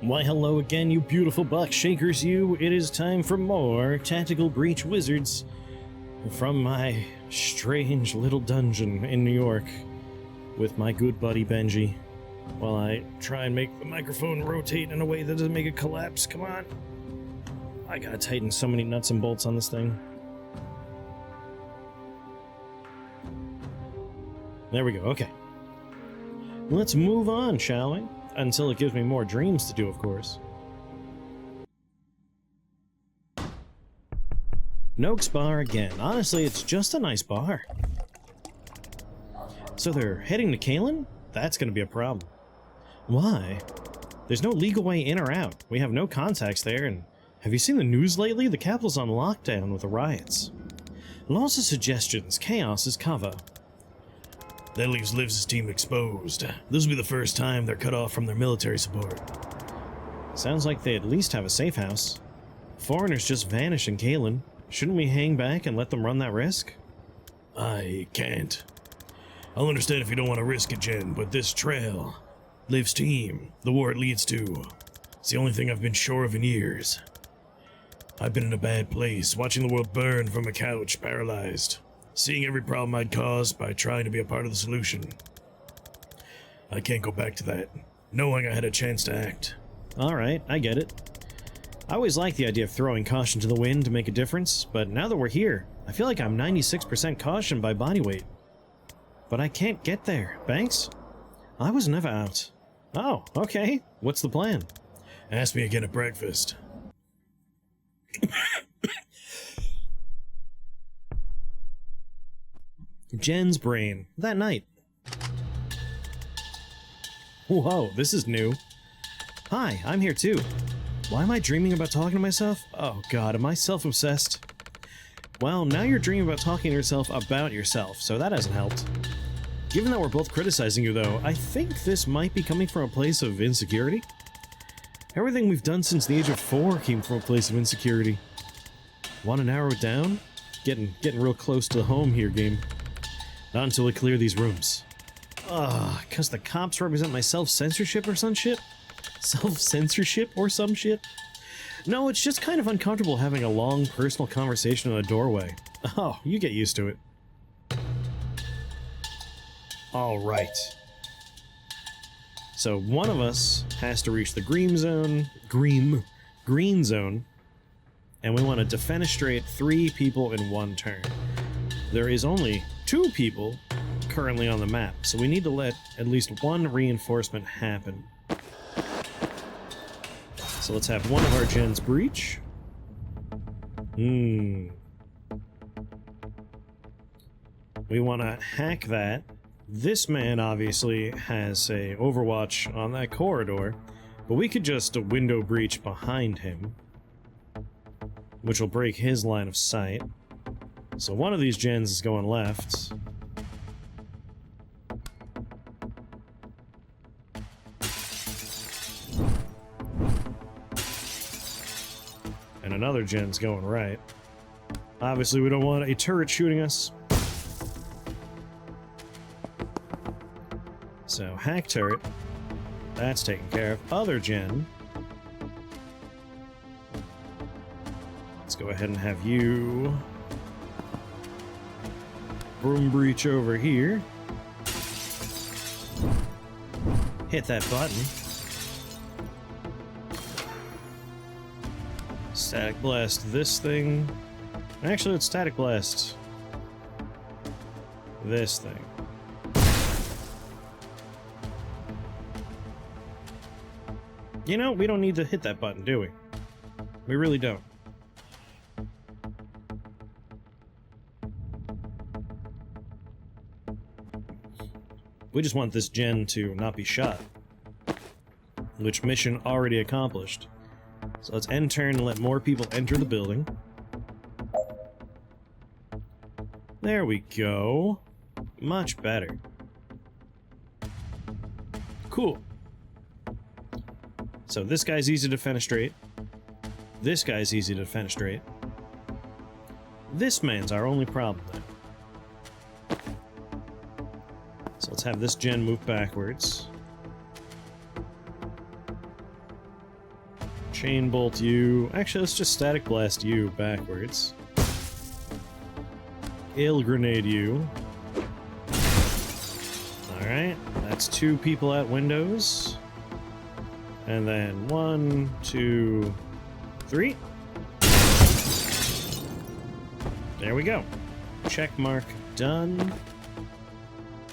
Why hello again, you beautiful buck shakers, you. It is time for more Tactical Breach Wizards from my strange little dungeon in New York with my good buddy Benji, while I try and make the microphone rotate in a way that doesn't make it collapse. Come on. I gotta tighten so many nuts and bolts on this thing. There we go, okay. Let's move on, shall we? Until it gives me more dreams to do, of course. Noakes Bar again. Honestly, it's just a nice bar. So they're heading to Kalen? That's gonna be a problem. Why? There's no legal way in or out. We have no contacts there, and have you seen the news lately? The capital's on lockdown with the riots. Lots of suggestions. Chaos is cover. That leaves Liv's team exposed. This will be the first time they're cut off from their military support. Sounds like they at least have a safe house. Foreigners just vanish in Kalen. Shouldn't we hang back and let them run that risk? I can't. I'll understand if you don't want to risk it, Jen, but this trail, Liv's team, the war it leads to, it's the only thing I've been sure of in years. I've been in a bad place, watching the world burn from a couch, paralyzed. Seeing every problem I'd caused by trying to be a part of the solution. I can't go back to that, knowing I had a chance to act. Alright, I get it. I always like the idea of throwing caution to the wind to make a difference, but now that we're here, I feel like I'm 96% caution by body weight. But I can't get there. Banks? I was never out. Oh, okay. What's the plan? Ask me again at breakfast. Jen's brain. That night. Whoa, this is new. Hi, I'm here too. Why am I dreaming about talking to myself? Oh god, am I self-obsessed? Well, now you're dreaming about talking to yourself about yourself, so that hasn't helped. Given that we're both criticizing you though, I think this might be coming from a place of insecurity. Everything we've done since the age of 4 came from a place of insecurity. Want to narrow it down? Getting real close to the home here, game. Not until we clear these rooms. Cause the cops represent my self-censorship or some shit? Self-censorship or some shit? No, it's just kind of uncomfortable having a long personal conversation in a doorway. Oh, you get used to it. Alright. So one of us has to reach the green zone, and we want to defenestrate 3 people in 1 turn. There is only 2 people currently on the map, so we need to let at least 1 reinforcement happen. So let's have one of our gens breach. We want to hack that. This man obviously has a overwatch on that corridor, but we could just window breach behind him, which will break his line of sight. So one of these gens is going left. And another gen's going right. Obviously we don't want a turret shooting us. So hack turret. That's taken care of. Other gen. Let's go ahead and have you broom breach over here. Hit that button. Static blast this thing. Actually, let's static blast this thing. You know, we don't need to hit that button, do we? We really don't. We just want this gen to not be shot. Which mission already accomplished. So let's end turn and let more people enter the building. There we go. Much better. Cool. So this guy's easy to fenestrate. This guy's easy to fenestrate. This man's our only problem then. So let's have this gen move backwards. chain bolt you. Actually, let's just static blast you backwards. Gale grenade you. Alright, that's 2 people at windows. And then 1, 2, 3. There we go. Check mark done.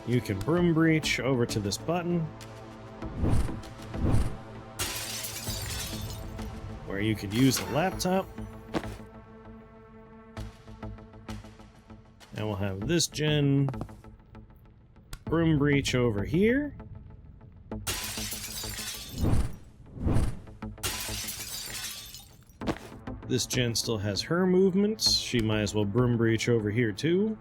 You can broom breach over to this button, where you could use the laptop. And we'll have this gen broom breach over here. This gen still has her movements. She might as well broom breach over here too,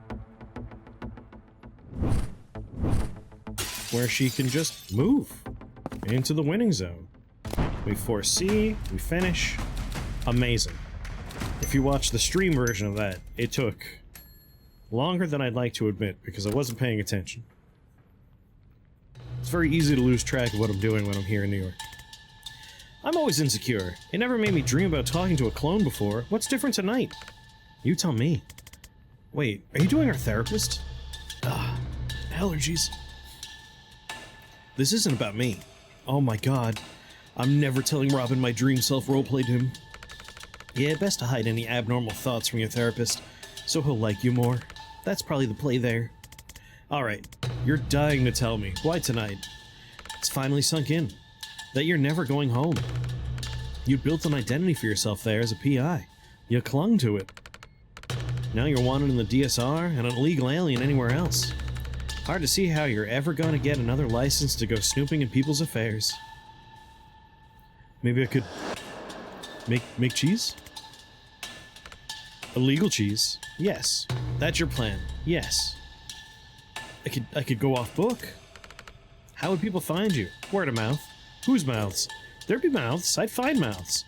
where she can just move into the winning zone. We foresee, we finish. Amazing. If you watch the stream version of that, it took longer than I'd like to admit because I wasn't paying attention. It's very easy to lose track of what I'm doing when I'm here in New York. I'm always insecure. It never made me dream about talking to a clone before. What's different tonight? You tell me. Wait, are you doing our therapist? Allergies. This isn't about me. Oh my god. I'm never telling Robin my dream self roleplayed him. Yeah, best to hide any abnormal thoughts from your therapist, so he'll like you more. That's probably the play there. Alright, you're dying to tell me. Why tonight? It's finally sunk in. That you're never going home. You built an identity for yourself there as a PI. You clung to it. Now you're wanted in the DSR and an illegal alien anywhere else. Hard to see how you're ever gonna get another license to go snooping in people's affairs. Maybe I could make cheese? Illegal cheese? Yes. That's your plan. Yes. I could go off book. How would people find you? Word of mouth. Whose mouths? There'd be mouths. I'd find mouths.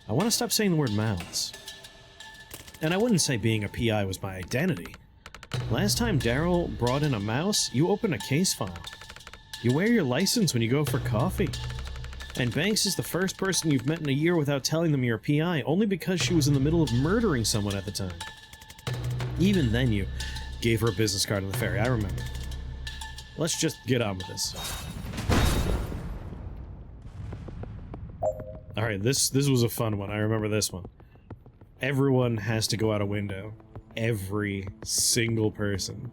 I want to stop saying the word mouths. And I wouldn't say being a PI was my identity. Last time Daryl brought in a mouse, you open a case file. You wear your license when you go for coffee. And Banks is the first person you've met in a year without telling them you're a PI, only because she was in the middle of murdering someone at the time. Even then you gave her a business card on the ferry, I remember. Let's just get on with this. Alright, this was a fun one. I remember this one. Everyone has to go out a window. Every single person.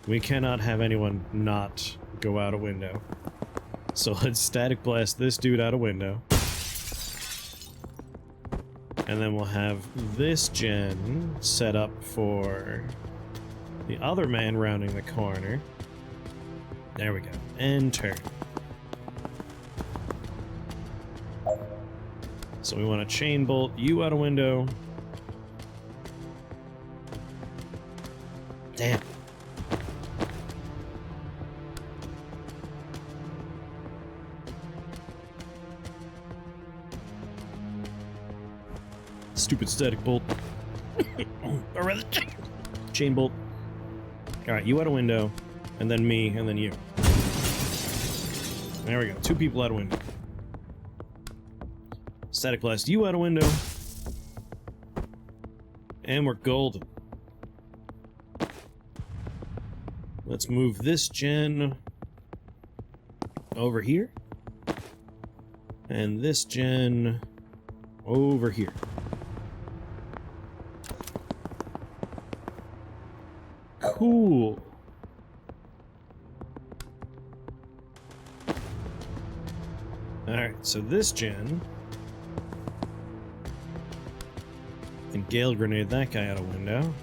We cannot have anyone not go out a window. So let's static blast this dude out a window. And then we'll have this gen set up for the other man rounding the corner. There we go. And turn. So we want to chain bolt you out a window. Damn. Stupid static bolt. Or rather, chain bolt. Alright, you out a window, and then me, and then you. There we go. 2 people out a window. Static blast you out a window. And we're golden. Let's move this gen over here. And this gen over here. Cool. Alright, so this gen can Gale Grenade that guy out a window.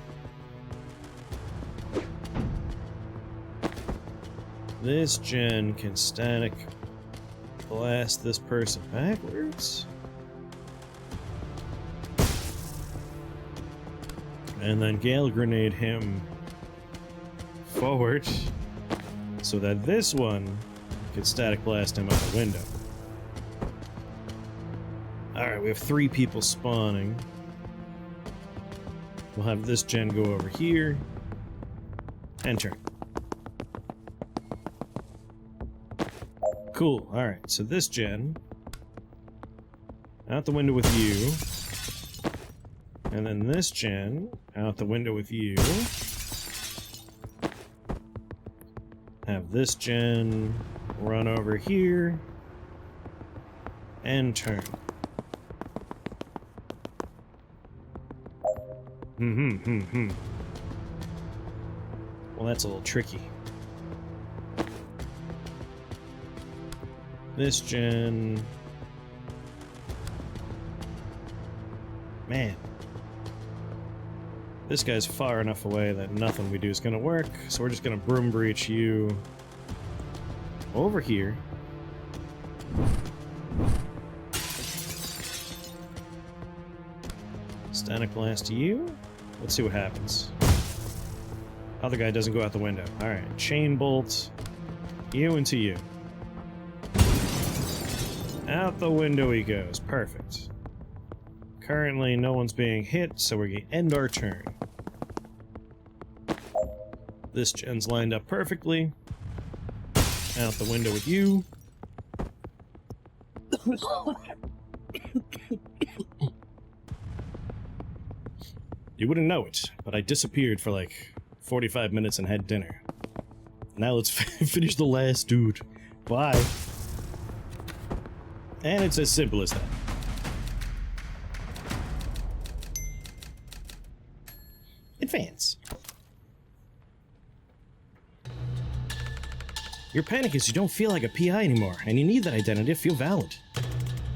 This gen can static blast this person backwards. And then Gale Grenade him forward so that this one can static blast him out the window. Alright, we have 3 people spawning. We'll have this gen go over here. And turn. Cool, alright, so this gen Out the window with you. And then this gen, out the window with you. Have this gen run over here. And turn. Well, that's a little tricky. This gen... Man. This guy's far enough away that nothing we do is gonna work, so we're just gonna broom breach you over here. Static blast you. Let's see what happens. Other guy doesn't go out the window. Alright, chain bolt you into you. Out the window he goes. Perfect. Currently, no one's being hit, so we're gonna end our turn. This gen's lined up perfectly. Out the window with you. You wouldn't know it, but I disappeared for like 45 minutes and had dinner. Now let's finish the last dude. Bye. And it's as simple as that. Advance. Your panic is you don't feel like a PI anymore, and you need that identity to feel valid.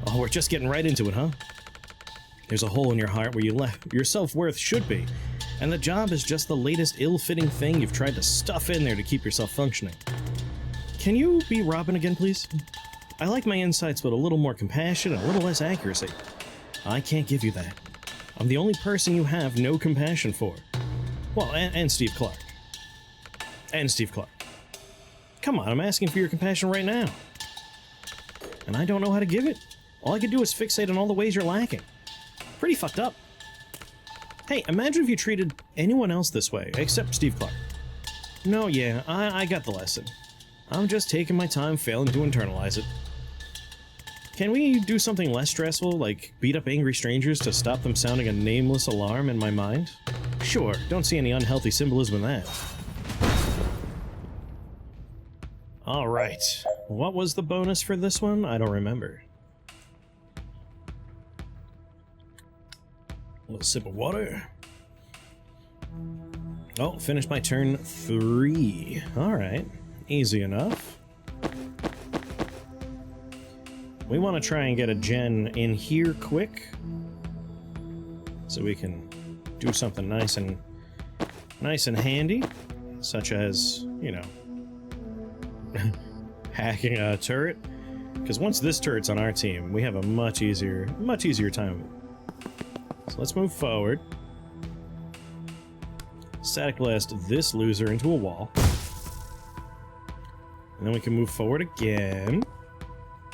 Oh, we're just getting right into it, huh? There's a hole in your heart where your self-worth should be, and the job is just the latest ill-fitting thing you've tried to stuff in there to keep yourself functioning. Can you be Robin again, please? I like my insights with a little more compassion and a little less accuracy. I can't give you that. I'm the only person you have no compassion for. Well, and Steve Clark. And Steve Clark. Come on, I'm asking for your compassion right now. And I don't know how to give it. All I can do is fixate on all the ways you're lacking. Pretty fucked up. Hey, imagine if you treated anyone else this way, except Steve Clark. No, yeah, I got the lesson. I'm just taking my time failing to internalize it. Can we do something less stressful, like beat up angry strangers to stop them sounding a nameless alarm in my mind? Sure, don't see any unhealthy symbolism in that. Alright, what was the bonus for this one? I don't remember. A little sip of water. Oh, finished my turn 3. Alright, easy enough. We want to try and get a gen in here quick, so we can do something nice and handy, such as, you know, hacking a turret. Because once this turret's on our team, we have a much easier time. So let's move forward. Static blast this loser into a wall, and then we can move forward again.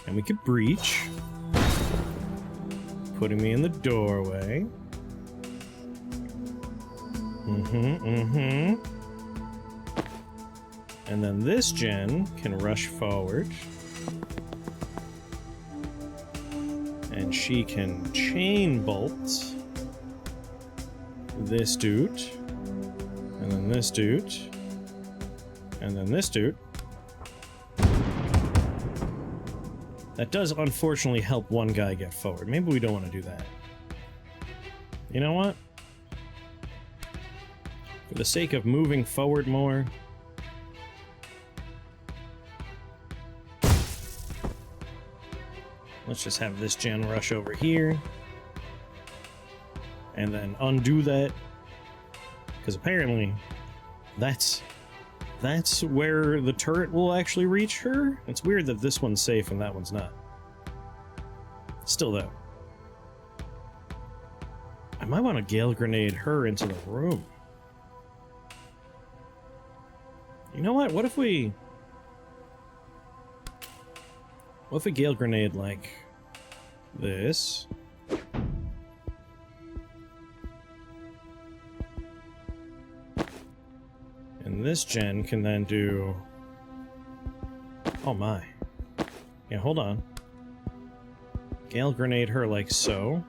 And we could breach, putting me in the doorway. And then this gen can rush forward. And she can chain bolt this dude. And then this dude. And then this dude. That does unfortunately help one guy get forward. Maybe we don't want to do that. You know what? For the sake of moving forward more... let's just have this gen rush over here. And then undo that. Because apparently, that's where the turret will actually reach her. It's weird that this one's safe and that one's not. Still though. I might want to Gale Grenade her into the room. You know what? What if we Gale Grenade like this? And this gen can then do... oh my. Yeah, hold on. Gale grenade her like so.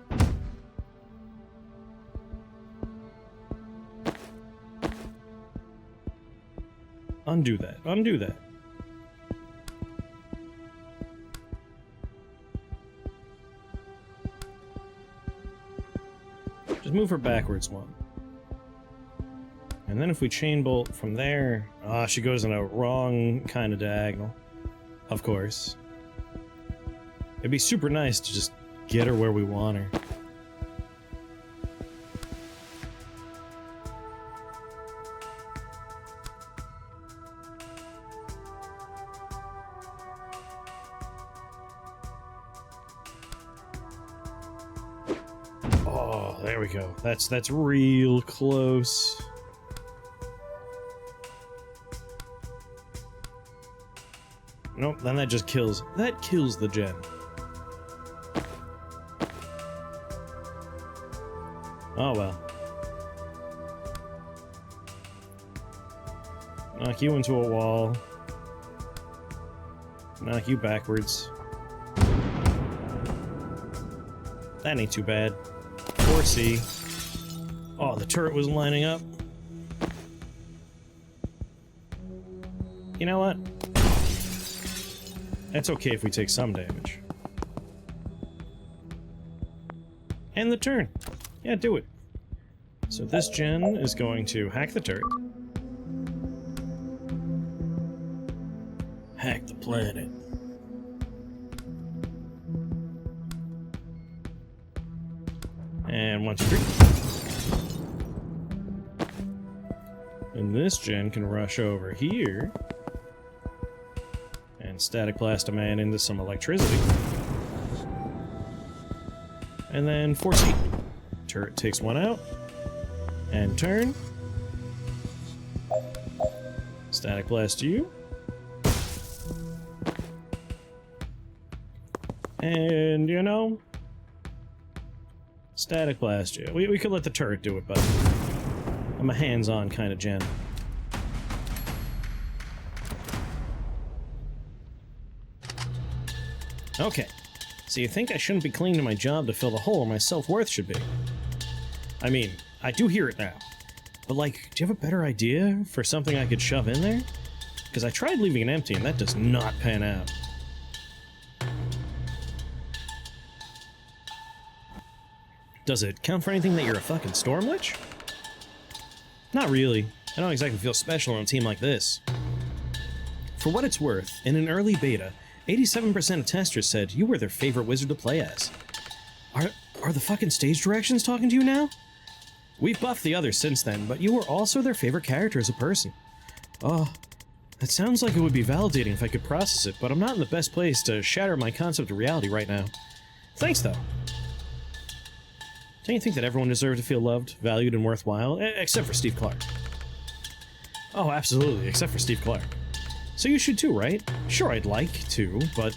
Undo that. Undo that. Just move her backwards one. And then if we chain bolt from there... Ah, she goes in a wrong kind of diagonal. Of course. It'd be super nice to just get her where we want her. Oh, there we go. That's real close. Nope, then that just kills. That kills the gen. Oh well. Knock you into a wall. Knock you backwards. That ain't too bad. 4C. Oh, the turret was lining up. You know what? That's okay if we take some damage. End the turn. Yeah, do it. So this gen is going to hack the turret. Hack the planet. And 1, 2, 3. And this gen can rush over here. And static blast a man into some electricity. And then 4C. Turret takes one out. And turn. Static blast you. And, you know, static blast you. We could let the turret do it, but I'm a hands-on kind of gen. Okay, so you think I shouldn't be clinging to my job to fill the hole where my self-worth should be? I mean, I do hear it now. But, like, do you have a better idea for something I could shove in there? Because I tried leaving it empty and that does not pan out. Does it count for anything that you're a fucking Storm Lich? Not really. I don't exactly feel special on a team like this. For what it's worth, in an early beta, 87% of testers said you were their favorite wizard to play as. Are the fucking stage directions talking to you now? We've buffed the others since then, but you were also their favorite character as a person. Oh, that sounds like it would be validating if I could process it, but I'm not in the best place to shatter my concept of reality right now. Thanks, though. Don't you think that everyone deserves to feel loved, valued, and worthwhile? Except for Steve Clark. Oh, absolutely, except for Steve Clark. So you should too, right? Sure, I'd like to, but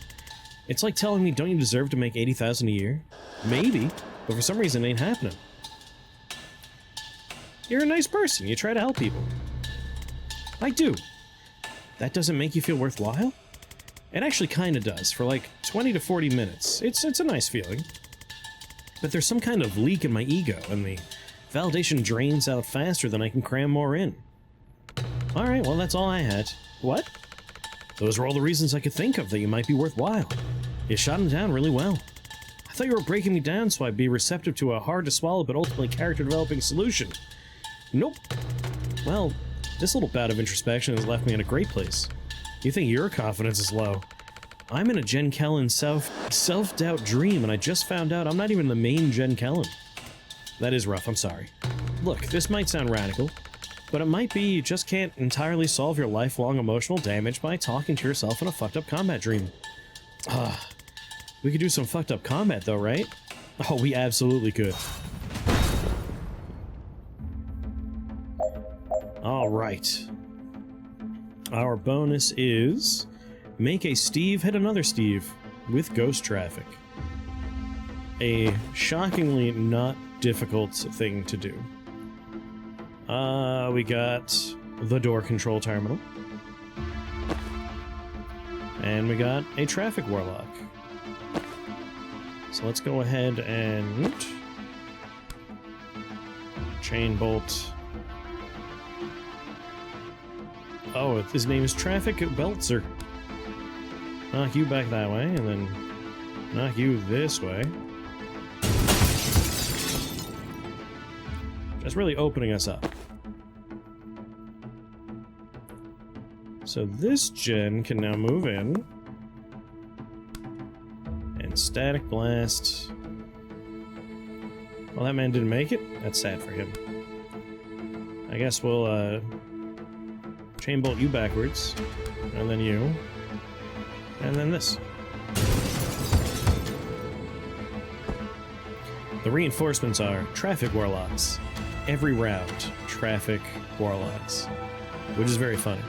it's like telling me, don't you deserve to make $80,000 a year? Maybe, but for some reason it ain't happening. You're a nice person, you try to help people. I do. That doesn't make you feel worthwhile? It actually kinda does, for like 20 to 40 minutes. It's a nice feeling. But there's some kind of leak in my ego, and the validation drains out faster than I can cram more in. Alright, well that's all I had. What? Those were all the reasons I could think of that you might be worthwhile. You shot him down really well. I thought you were breaking me down so I'd be receptive to a hard-to-swallow but ultimately character-developing solution. Nope. Well, this little bout of introspection has left me in a great place. You think your confidence is low. I'm in a Jen Kellen self-doubt dream, and I just found out I'm not even the main Jen Kellen. That is rough, I'm sorry. Look, this might sound radical, but it might be you just can't entirely solve your lifelong emotional damage by talking to yourself in a fucked up combat dream. We could do some fucked up combat though, right? Oh, we absolutely could. Alright. Our bonus is... make a Steve hit another Steve with ghost traffic. A shockingly not difficult thing to do. We got the door control terminal. And we got a traffic warlock. So let's go ahead and chain bolt. Oh, his name is Traffic Belzer. Knock you back that way, and then knock you this way. Just really opening us up. So this gen can now move in. And Static Blast. Well, that man didn't make it. That's sad for him. I guess we'll, chain bolt you backwards. And then you. And then this. The reinforcements are Traffic Warlocks. Every route, Traffic Warlocks. Which is very funny.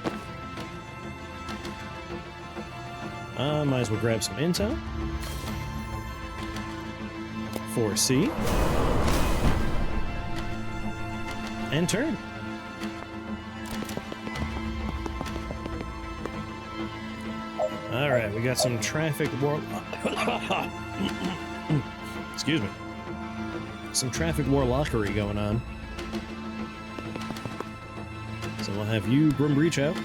Might as well grab some intel. 4C. And turn. Alright, we got some Traffic Excuse me. Some Traffic Warlockery going on. So we'll have you Grim Breach out.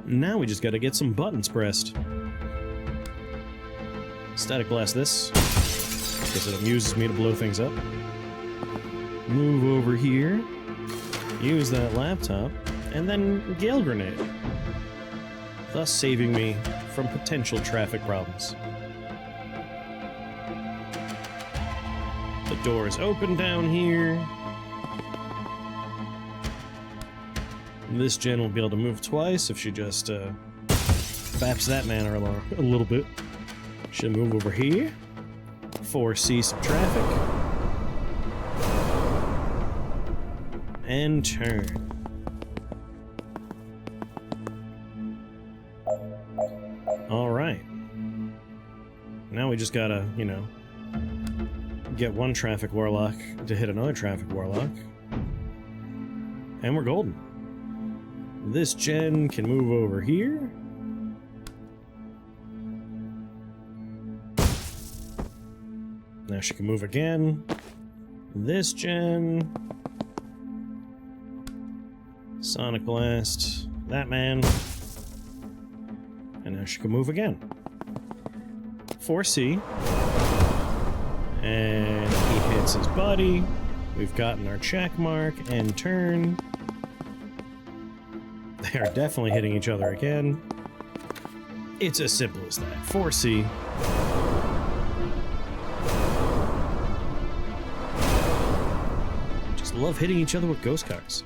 Now we just gotta get some buttons pressed. Static Blast this, because it amuses me to blow things up. Move over here, use that laptop, and then Gale Grenade, thus saving me from potential traffic problems. The door is open down here. This gen will be able to move twice if she just baps that man along a little bit. She'll move over here, foresee some traffic, and turn. Alright. Now we just gotta, you know, get one traffic warlock to hit another traffic warlock. And we're golden. This gen can move over here. Now she can move again. This gen. Sonic Blast. That man. And now she can move again. 4C. And he hits his buddy. We've gotten our check mark and turn. They are definitely hitting each other again. It's as simple as that. 4C. Just love hitting each other with ghost cards.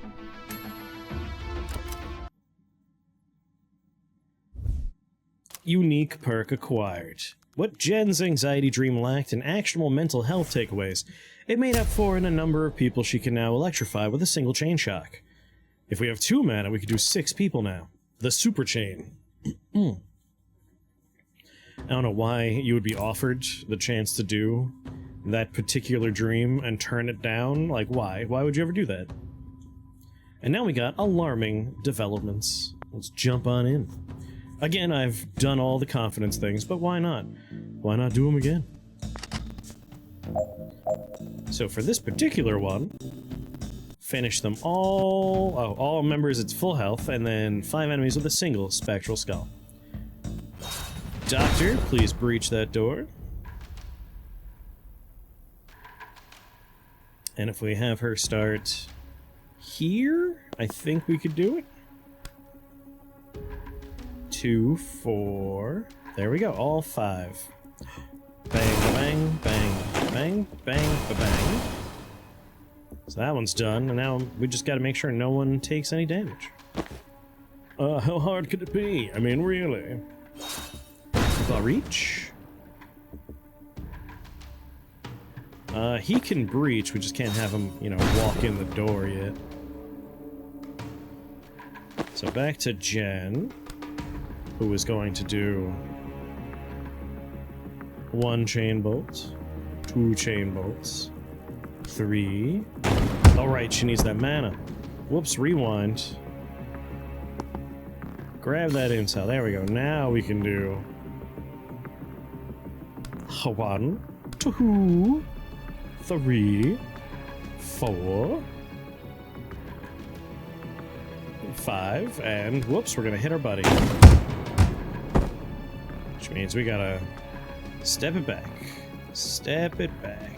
Unique perk acquired. What Jen's anxiety dream lacked in actionable mental health takeaways, it made up for in a number of people she can now electrify with a single chain shock. If we have 2 mana, we could do 6 people now. The super chain. I don't know why you would be offered the chance to do that particular dream and turn it down. Like, why? Why would you ever do that? And now we got alarming developments. Let's jump on in. Again, I've done all the confidence things, but why not? Why not do them again? So for this particular one, finish them all... Oh, all members it's full health, and then 5 enemies with a single Spectral Skull. Doctor, please breach that door. And if we have her start here, I think we could do it. 2, 4... There we go, all 5. Bang, bang, bang, bang, bang, bang. So that one's done, and now we just gotta make sure no one takes any damage. How hard could it be? I mean, really? Reach? He can breach, we just can't have him, you know, walk in the door yet. So back to Jen, who is going to do 1 chain bolt, 2 chain bolts, 3, All right, she needs that mana. Whoops, rewind. Grab that intel. There we go. Now we can do 1, 2, 3, 4, 5, and whoops, we're gonna hit our buddy. Which means we gotta step it back. Step it back.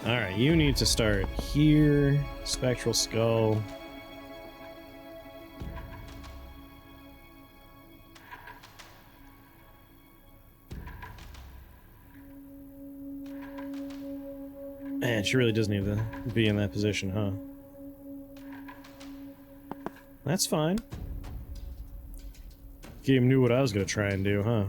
Alright, you need to start here. Spectral Skull. Man, she really does need to be in that position, huh? That's fine. Game knew what I was gonna try and do, huh?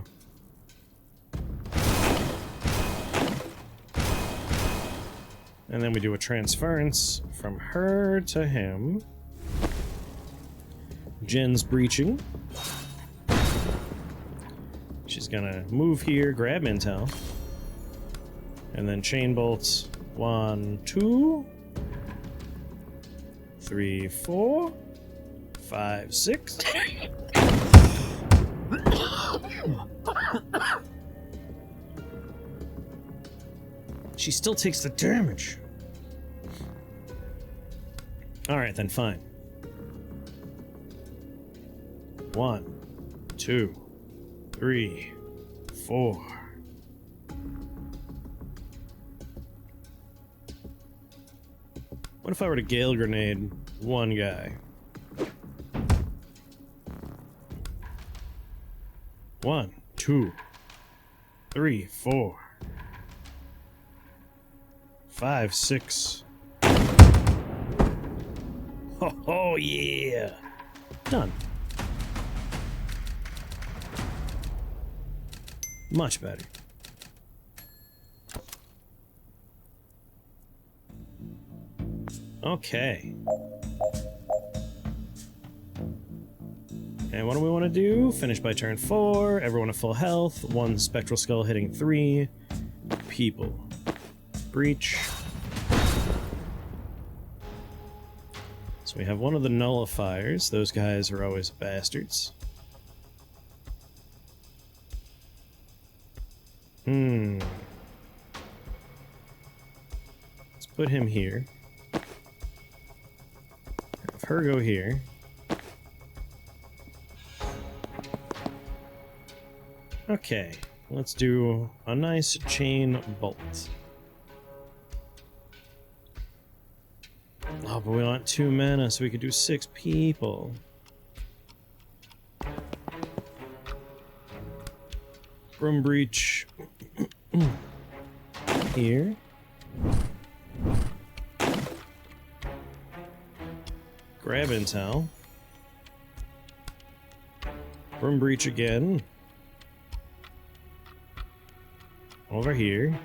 And then we do a transference from her to him. Jen's breaching. She's gonna move here, grab intel. And then chain bolts. 1, 2, 3, 4, 5, 6. She still takes the damage. Alright, then fine. 1, 2, 3, 4. What if I were to Gale Grenade one guy? 1, 2, 3, 4, 5, 6. Oh yeah! Done. Much better. Okay. And what do we want to do? Finish by turn 4, everyone at full health, 1 Spectral Skull hitting 3 people. Breach. So we have one of the nullifiers. Those guys are always bastards. Let's put him here. Have her go here. Okay, let's do a nice chain bolt. Oh, but we want 2 mana, so we could do 6 people. Room breach here. Grab intel. Room breach again. Over here.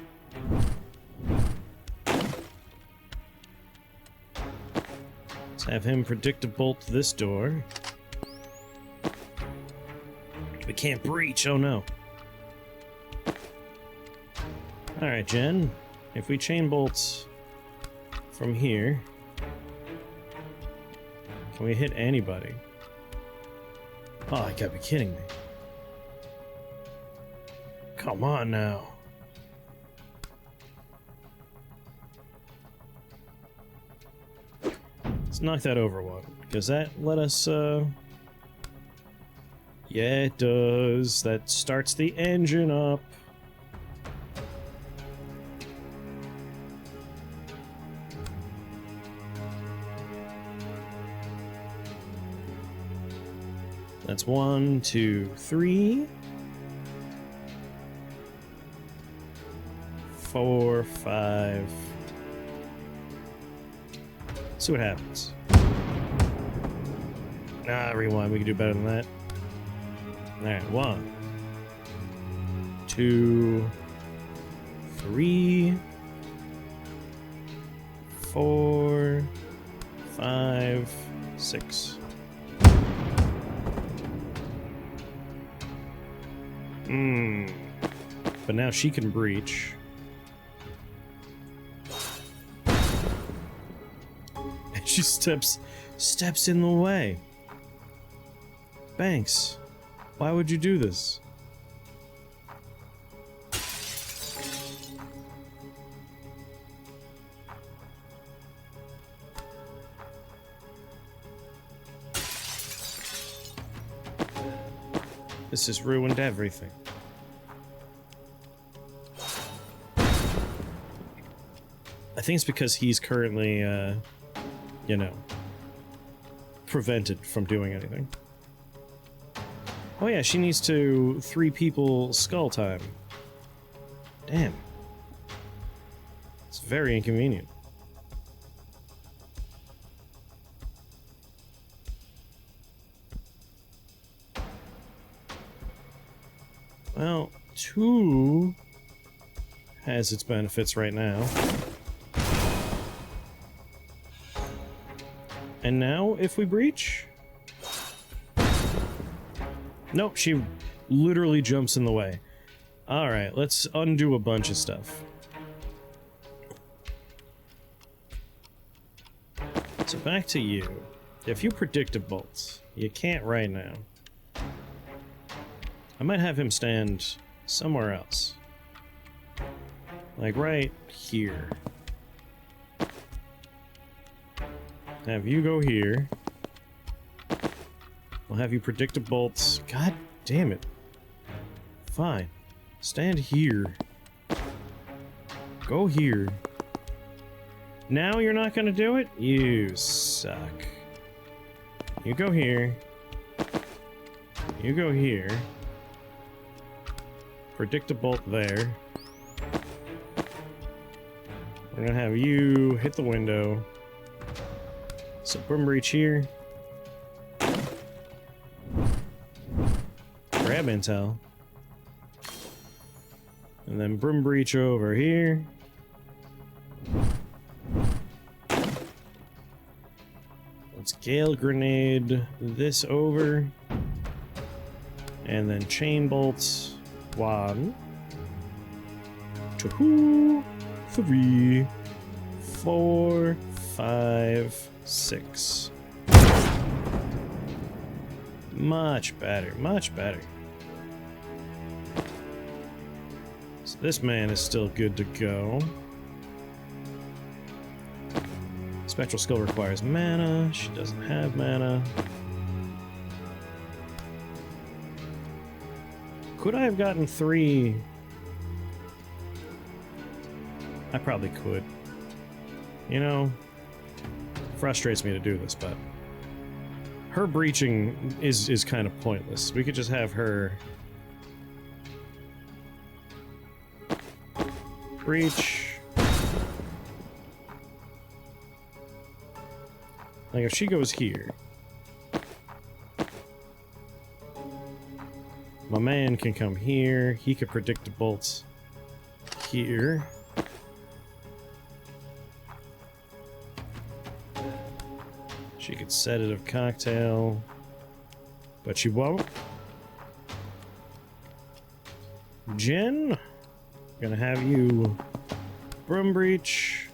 Let's have him predict a bolt to this door. We can't breach, oh no. Alright, Jen. If we chain bolts from here, can we hit anybody? Oh, you gotta be kidding me. Come on now. Let's knock that over one, because that let us, yeah, it does. That starts the engine up. That's 1, 2, 3, 4, 5. See what happens. Nah, rewind. We can do better than that. Alright, 1, 2, 3, 4, 5, 6. But now she can breach. She steps in the way. Banks, why would you do this? This has ruined everything. I think it's because he's currently, you know, prevented from doing anything. Oh yeah, she needs to 3 people skull time. Damn. It's very inconvenient. Well, 2 has its benefits right now. And now, if we breach... Nope, she literally jumps in the way. Alright, let's undo a bunch of stuff. So back to you. If you predictive bolts, you can't right now. I might have him stand somewhere else. Like right here. Have you go here. We'll have you predictive bolts. God damn it. Fine. Stand here. Go here. Now you're not gonna do it? You suck. You go here. You go here. Predictive bolt there. We're gonna have you hit the window. So Brim Breach here. Grab intel. And then Brim Breach over here. Let's Gale Grenade this over. And then Chain Bolts. 1, 2, 3, 4, 5, 6. Much better, much better. So this man is still good to go. Spectral Skull requires mana. She doesn't have mana. Could I have gotten 3? I probably could. You know, frustrates me to do this, but her breaching is kind of pointless. We could just have her breach. Like if she goes here, my man can come here. He could predict the bolts here. She could sedative cocktail, but she won't. Jen, gonna have you Brim Breach.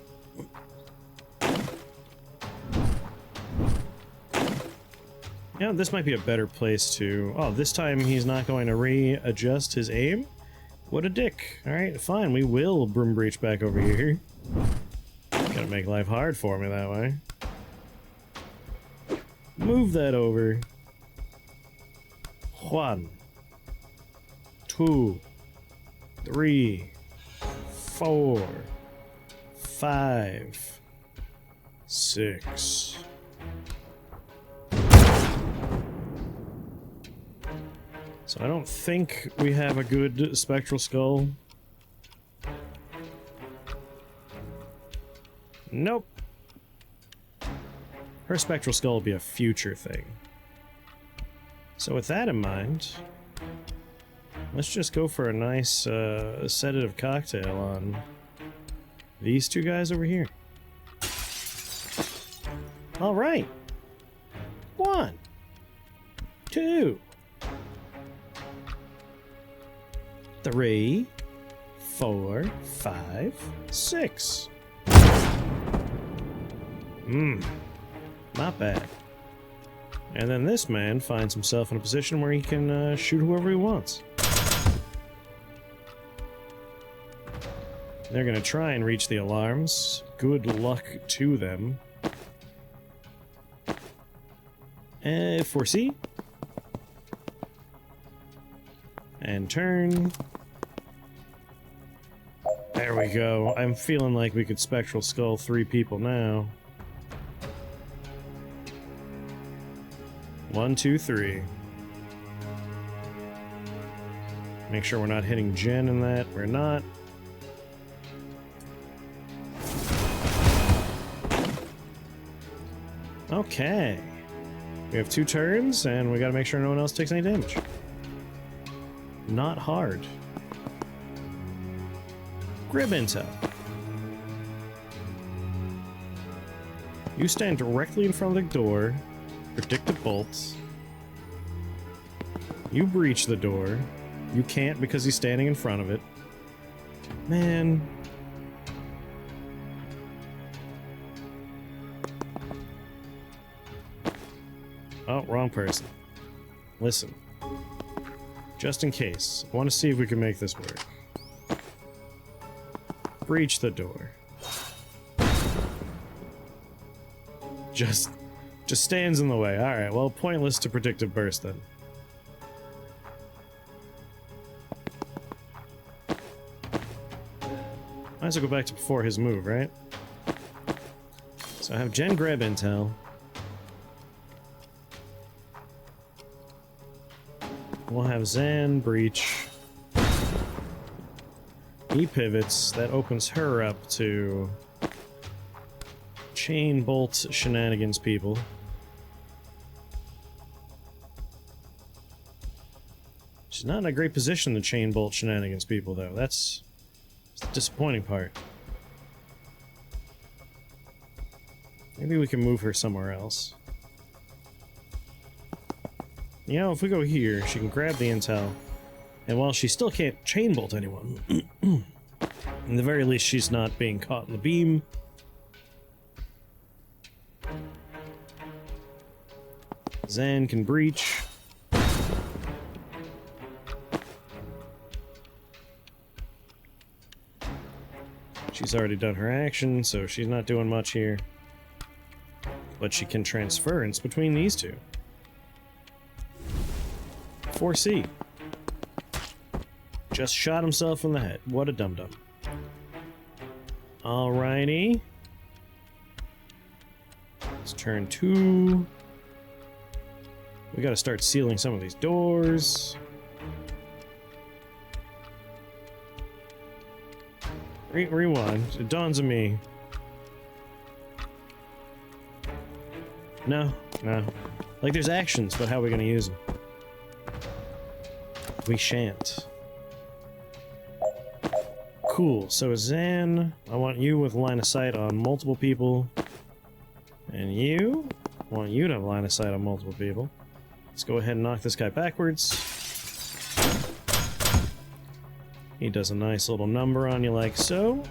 Yeah, this might be a better place to... Oh, this time he's not going to readjust his aim? What a dick. Alright, fine, we will Brim Breach back over here. Gotta make life hard for me that way. Move that over. 1, 2, 3, 4, 5, 6. So I don't think we have a good Spectral Skull. Nope. Her Spectral Skull will be a future thing. So with that in mind, let's just go for a nice sedative cocktail on these 2 guys over here. Alright. 1, 2, 3, 4, 5, 6. Not bad. And then this man finds himself in a position where he can shoot whoever he wants. They're gonna try and reach the alarms. Good luck to them. Foresee. And turn. There we go. I'm feeling like we could Spectral Skull 3 people now. 1, 2, 3. Make sure we're not hitting Jen in that. We're not. Okay. We have 2 turns, and we gotta make sure no one else takes any damage. Not hard. Grib intel. You stand directly in front of the door. Predict the bolts. You breach the door. You can't because he's standing in front of it. Man. Oh, wrong person. Listen. Just in case, I want to see if we can make this work. Breach the door. Just stands in the way. Alright, well, pointless to predictive burst then. Might as well go back to before his move, right? So I have Jen grab intel. We'll have Zan breach. He pivots. That opens her up to chain bolt shenanigans people. She's not in a great position to chain bolt shenanigans people, though. That's the disappointing part. Maybe we can move her somewhere else. You know, if we go here, she can grab the intel. And while she still can't chain bolt anyone, in the very least she's not being caught in the beam. Zan can breach. She's already done her action, so she's not doing much here. But she can transference between these two. Foresee. Just shot himself in the head. What a dum-dum. Alrighty. It's turn 2. We gotta start sealing some of these doors. Rewind. It dawns on me. No. Like, there's actions, but how are we gonna use them? We shan't. Cool, so Zan, I want you with line of sight on multiple people. And you, I want you to have line of sight on multiple people. Let's go ahead and knock this guy backwards. He does a nice little number on you like so.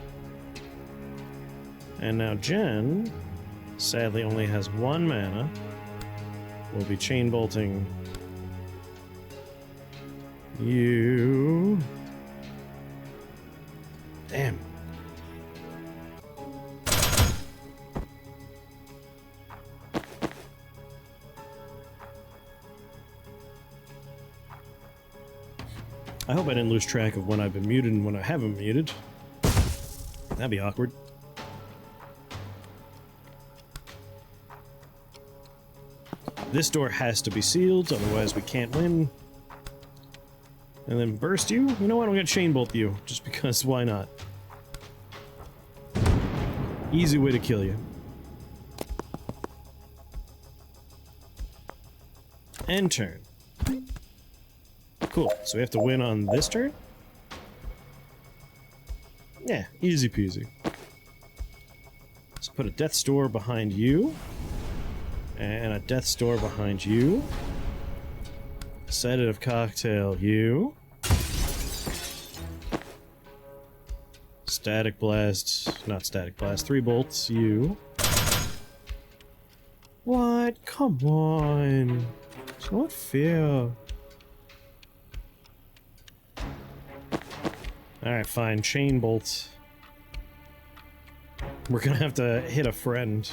And now Jen, sadly only has 1 mana. We'll be chain bolting you. Damn. I hope I didn't lose track of when I've been muted and when I haven't muted. That'd be awkward. This door has to be sealed, otherwise we can't win. And then burst you? You know what? I'm gonna chain bolt you, just because why not? Easy way to kill you. End turn. Cool, so we have to win on this turn? Yeah, easy peasy. Let's put a Death's Door behind you. And a Death's Door behind you. Sedative Cocktail, you. Static Blast, not Static Blast, 3 bolts, you. What? What? Come on. It's not fair. Alright, fine. Chain bolt. We're gonna have to hit a friend.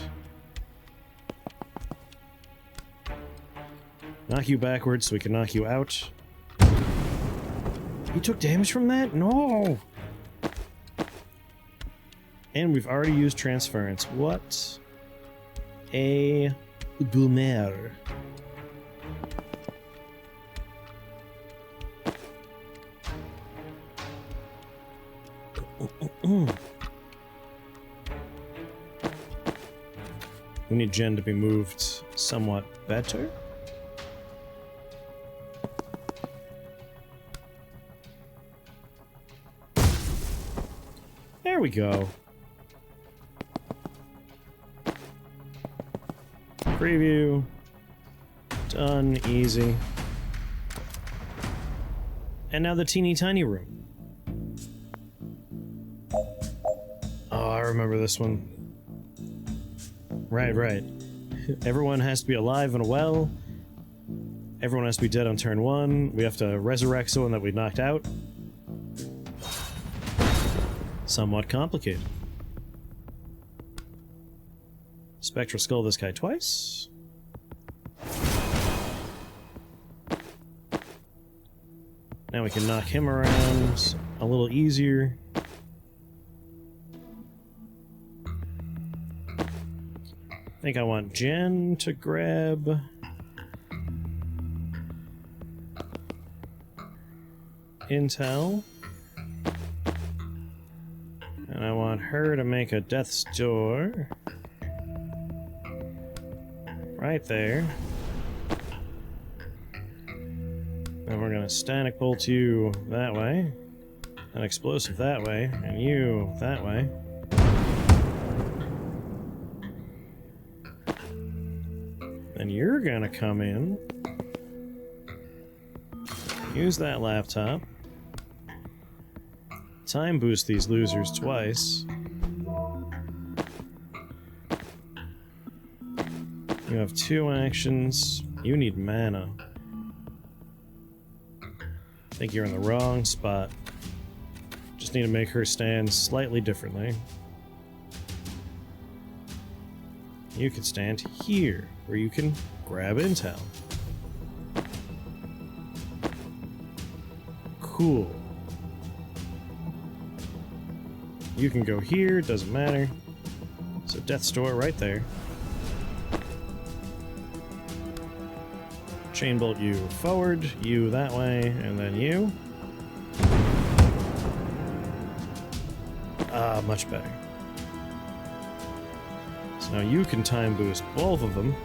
Knock you backwards so we can knock you out. You took damage from that? No! And we've already used transference. What a boomer. We need Jen to be moved somewhat better. There we go. Preview. Done. Easy. And now the teeny tiny room. Oh, I remember this one. Right, right. Everyone has to be alive and well. Everyone has to be dead on turn 1. We have to resurrect someone that we knocked out. Somewhat complicated. Spectral Skull this guy twice. Now we can knock him around a little easier. I think I want Jen to grab intel. And I want her to make a death's door. Right there. And we're gonna static bolt you that way. An explosive that way. And you that way. And you're gonna come in. Use that laptop. Time boost these losers twice. You have 2 actions. You need mana. I think you're in the wrong spot. Just need to make her stand slightly differently. You can stand here, where you can grab intel. Cool. You can go here, doesn't matter. So Death's Door right there. Chain bolt you forward, you that way, and then you. Ah, much better. So now you can time boost both of them.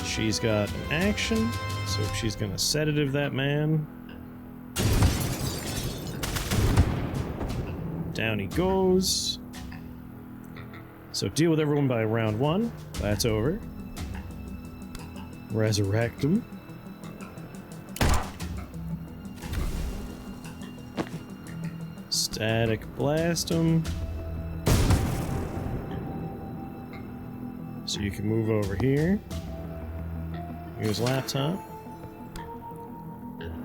She's got an action, so she's gonna sedative that man. Down he goes. So deal with everyone by round 1. That's over. Resurrect him. Static blast him. So you can move over here. Use laptop.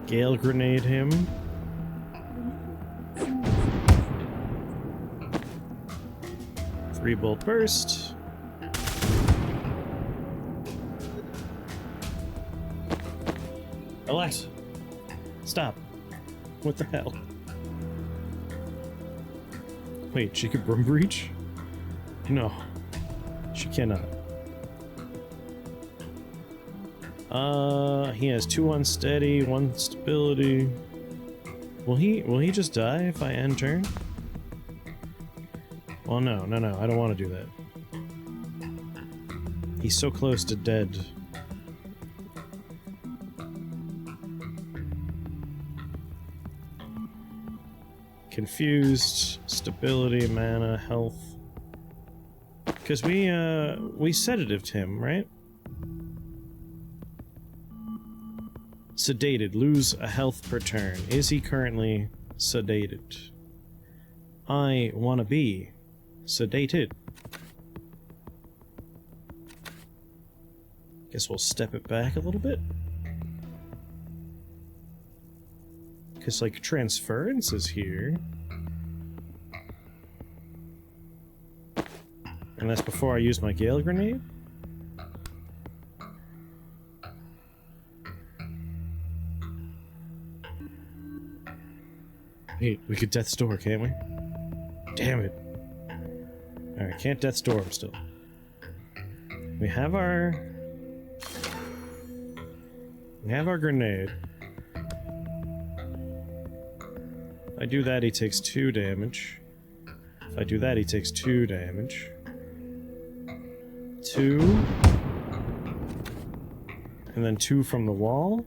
Gale grenade him. Bolt burst. Alexa, stop. What the hell? Wait, she could broom breach? No, she cannot. He has 2 unsteady, 1 stability. Will he just die if I end turn? Well, no, I don't want to do that. He's so close to dead. Confused, stability, mana, health. Because we sedatived him, right? Sedated, lose a health per turn. Is he currently sedated? I want to be sedated. Guess we'll step it back a little bit. Because, like, transference is here. And that's before I use my Gale Grenade. Wait, we could Death's Door, can't we? Damn it. Alright, can't Death's Door him still. We have our grenade. If I do that, he takes 2 damage. If I do that, he takes 2 damage. 2. And then 2 from the wall.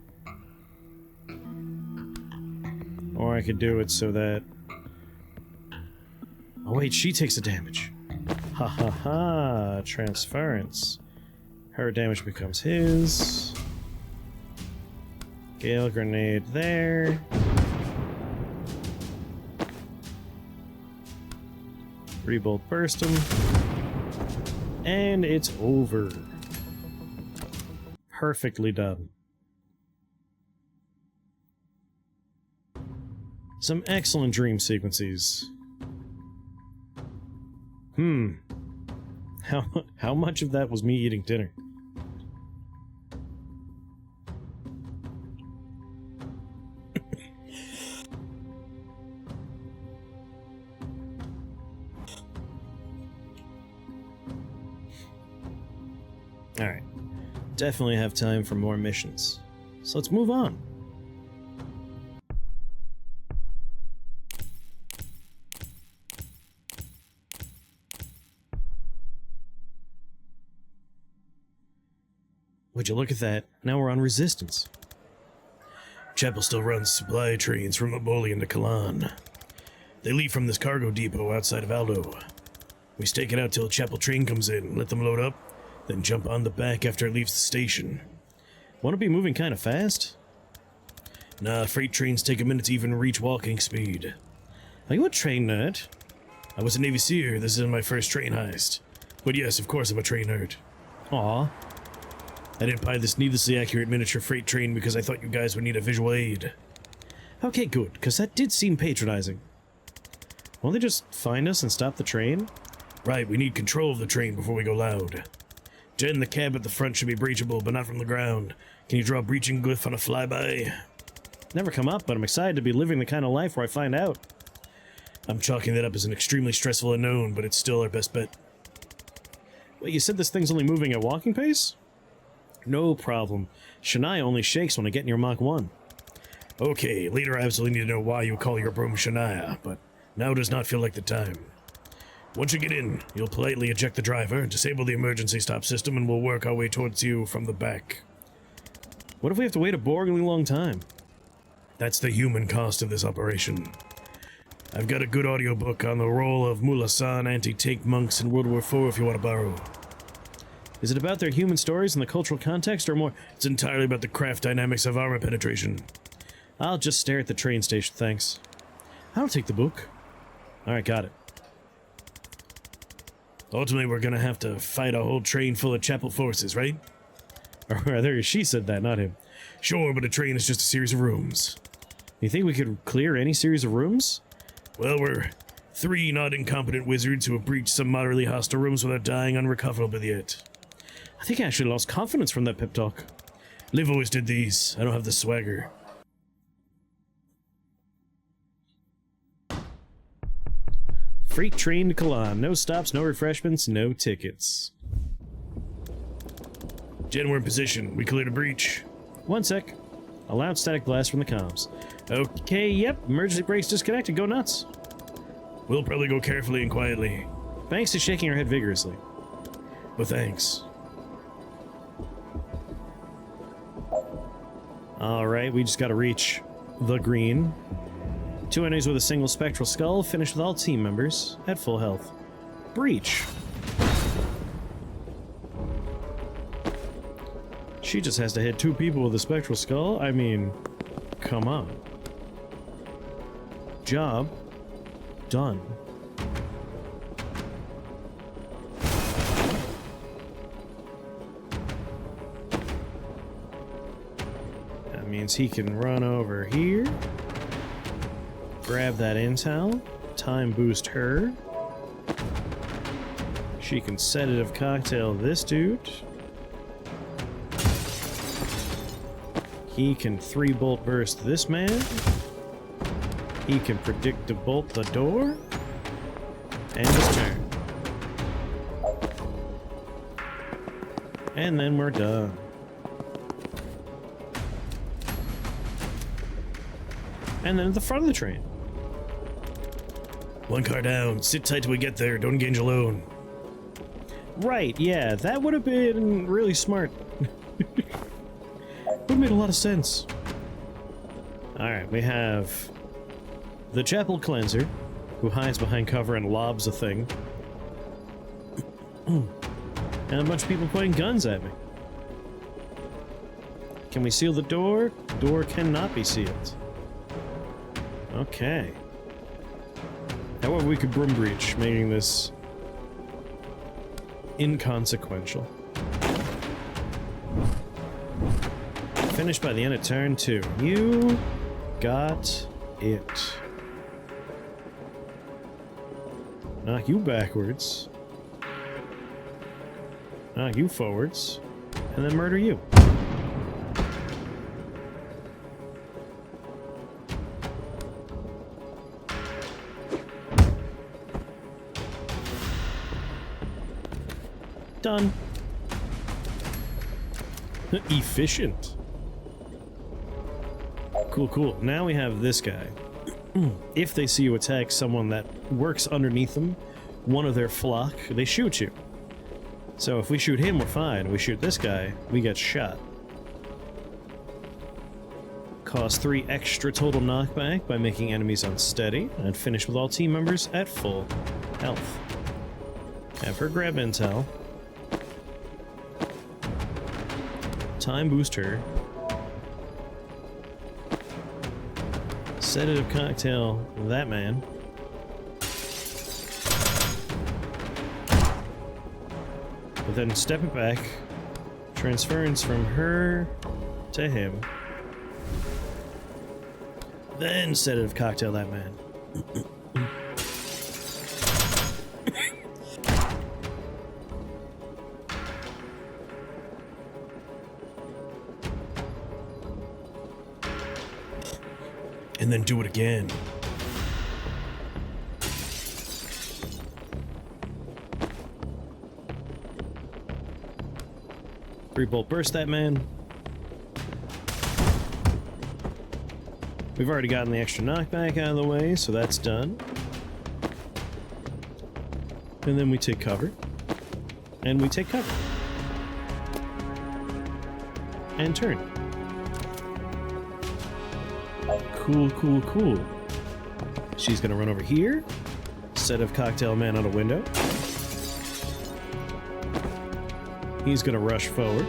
Or I could do it so that... Oh wait, she takes the damage. Ha ha ha, transference. Her damage becomes his. Gale Grenade there. Rebolt burst him. And it's over. Perfectly done. Some excellent dream sequences. How much of that was me eating dinner? Alright. Definitely have time for more missions. So let's move on. Would you look at that? Now we're on Resistance. Chapel still runs supply trains from Abolian to Kalan. They leave from this cargo depot outside of Aldo. We stake it out till a Chapel train comes in, let them load up, then jump on the back after it leaves the station. Want to be moving kind of fast? Nah, freight trains take a minute to even reach walking speed. Are you a train nerd? I was a Navy SEER, this isn't my first train heist. But yes, of course I'm a train nerd. Aw. I didn't buy this needlessly accurate miniature freight train because I thought you guys would need a visual aid. Okay, good, because that did seem patronizing. Won't they just find us and stop the train? Right, we need control of the train before we go loud. Jen, the cab at the front should be breachable, but not from the ground. Can you draw a breaching glyph on a flyby? Never come up, but I'm excited to be living the kind of life where I find out. I'm chalking that up as an extremely stressful unknown, but it's still our best bet. Wait, you said this thing's only moving at walking pace? No problem. Shania only shakes when I get near Mach 1. Okay, later I absolutely need to know why you call your broom Shania, but now does not feel like the time. Once you get in, you'll politely eject the driver, disable the emergency stop system, and we'll work our way towards you from the back. What if we have to wait a boringly long time? That's the human cost of this operation. I've got a good audiobook on the role of Mulasan anti-tank monks in World War IV if you want to borrow. Is it about their human stories in the cultural context, or more? It's entirely about the craft dynamics of armor penetration. I'll just stare at the train station, thanks. I'll take the book. Alright, got it. Ultimately, we're gonna have to fight a whole train full of Chapel forces, right? Or rather, she said that, not him. Sure, but a train is just a series of rooms. You think we could clear any series of rooms? Well, we're 3 not incompetent wizards who have breached some moderately hostile rooms without dying unrecoverable yet. I think I actually lost confidence from that pep talk. Liv always did these. I don't have the swagger. Freight train to Kalan. No stops, no refreshments, no tickets. Jen, we're in position. We cleared a breach. One sec. A loud static blast from the comms. Okay, yep. Emergency brakes disconnected. Go nuts. We'll probably go carefully and quietly. Banks is shaking her head vigorously. But thanks. Alright, we just gotta reach the green. 2 enemies with a single spectral skull, finished with all team members at full health. Breach. She just has to hit 2 people with a spectral skull? I mean, come on. Job done. means he can run over here, grab that intel, time boost her. She can sedative cocktail this dude. He can 3-bolt burst this man. He can predict to bolt the door. And his turn. And then we're done. And then at the front of the train. One car down. Sit tight till we get there. Don't engage alone. Right, yeah, that would have been really smart. Would have made a lot of sense. Alright, we have the Chapel Cleanser, who hides behind cover and lobs a thing. And a bunch of people pointing guns at me. Can we seal the door? Door cannot be sealed. Okay. However, we could broom breach, making this inconsequential. Finished by the end of turn 2. You got it. Knock you backwards. Knock you forwards. And then murder you. Done. Efficient. Cool, cool. Now we have this guy. If they see you attack someone that works underneath them, one of their flock, they shoot you. So if we shoot him, we're fine. We shoot this guy, we get shot. Cost 3 extra total knockback by making enemies unsteady, and finish with all team members at full health. Have her grab intel. Time boost her. Sedative cocktail that man. But then step it back. Transference from her to him. Then sedative cocktail that man. And then do it again. Three-bolt burst that man. We've already gotten the extra knockback out of the way, so that's done. And then we take cover. And we take cover. And turn. Cool, cool, cool. She's gonna run over here. Set of cocktail man out a window. He's gonna rush forward.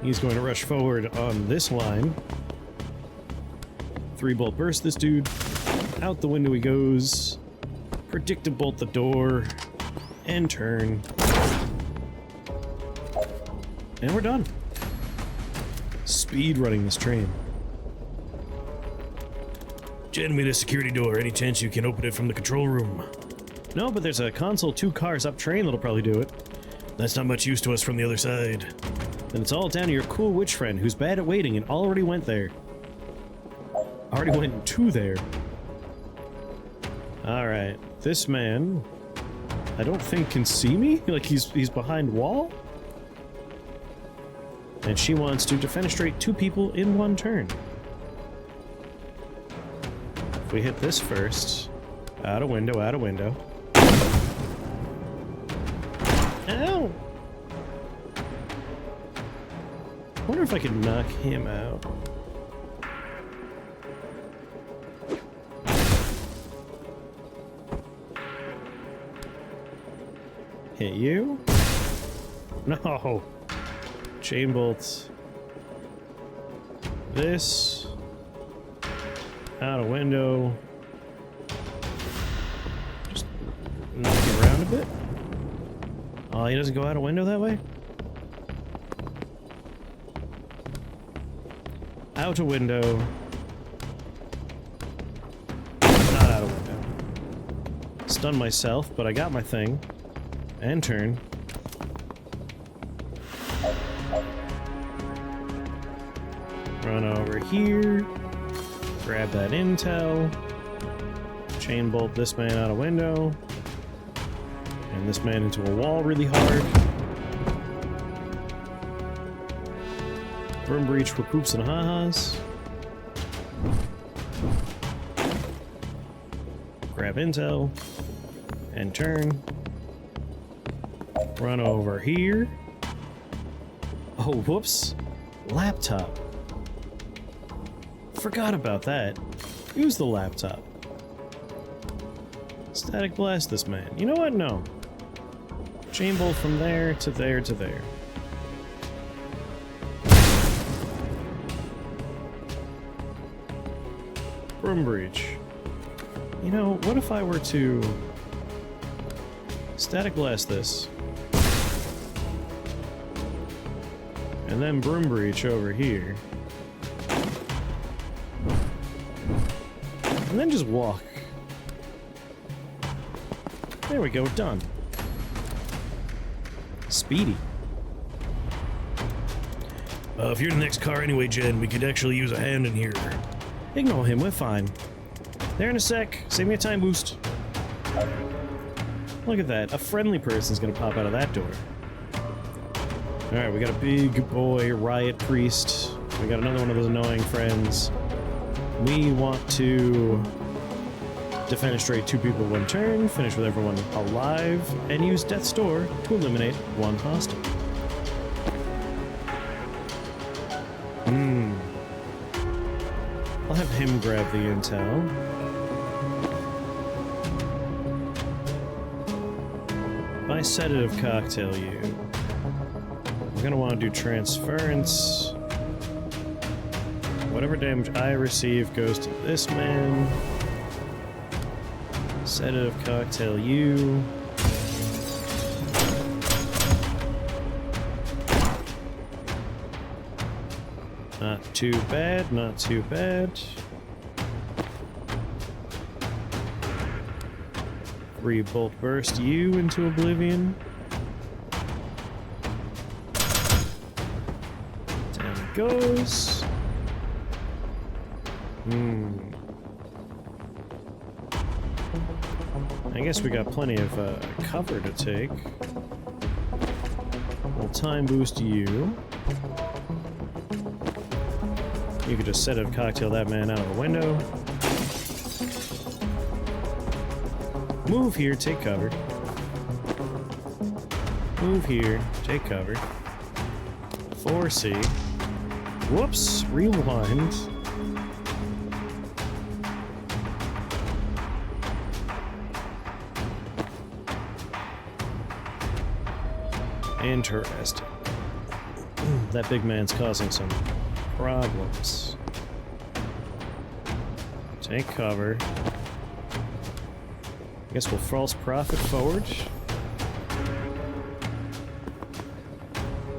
He's going to rush forward on this line. 3-bolt burst this dude. Out the window he goes. Predictive bolt the door. And turn. And we're done. Speed running this train. Jen made a security door. Any chance you can open it from the control room? No, but there's a console 2 cars up train that'll probably do it. That's not much use to us from the other side. Then it's all down to your cool witch friend who's bad at waiting and already went there. Already went to there. Alright, this man, I don't think can see me? Like he's behind wall? And she wants to defenestrate 2 people in 1 turn. If we hit this first, out a window, out a window. Ow! I wonder if I could knock him out. Hit you? No! Chain bolts. This. Out a window. Just knock it around a bit. Oh, he doesn't go out a window that way? Out a window. Not out a window. Stun myself, but I got my thing. And turn. Run over here. Grab that intel. Chain bolt this man out a window. And this man into a wall really hard. Room breach for poops and ha-has. Grab intel. And turn. Run over here. Oh, whoops. Laptop. Forgot about that. Use the laptop. Static blast this man. You know what? No. Chain bolt from there to there to there. Room breach. You know, what if I were to static blast this? And then broom breach over here. And then just walk. There we go, done. Speedy. If you're the next car anyway, Jen, we could actually use a hand in here. Ignore him, we're fine. There in a sec. Save me a time boost. Look at that. A friendly person's gonna pop out of that door. Alright, we got a big boy riot priest. We got another one of those annoying friends. We want to defenestrate 2 people 1 turn, finish with everyone alive, and use Death's Door to eliminate 1 hostile. I'll have him grab the intel. By sedative cocktail you. We're gonna want to do transference. Whatever damage I receive goes to this man. Sedative cocktail you. Not too bad, not too bad. Bolt burst you into oblivion. Down it goes. I guess we got plenty of cover to take. We'll time boost you. You could just set a cocktail that man out of the window. Move here, take cover. Move here, take cover. 4C. Whoops, rewind. Interesting. That big man's causing some problems. Take cover. I guess we'll false prophet forward.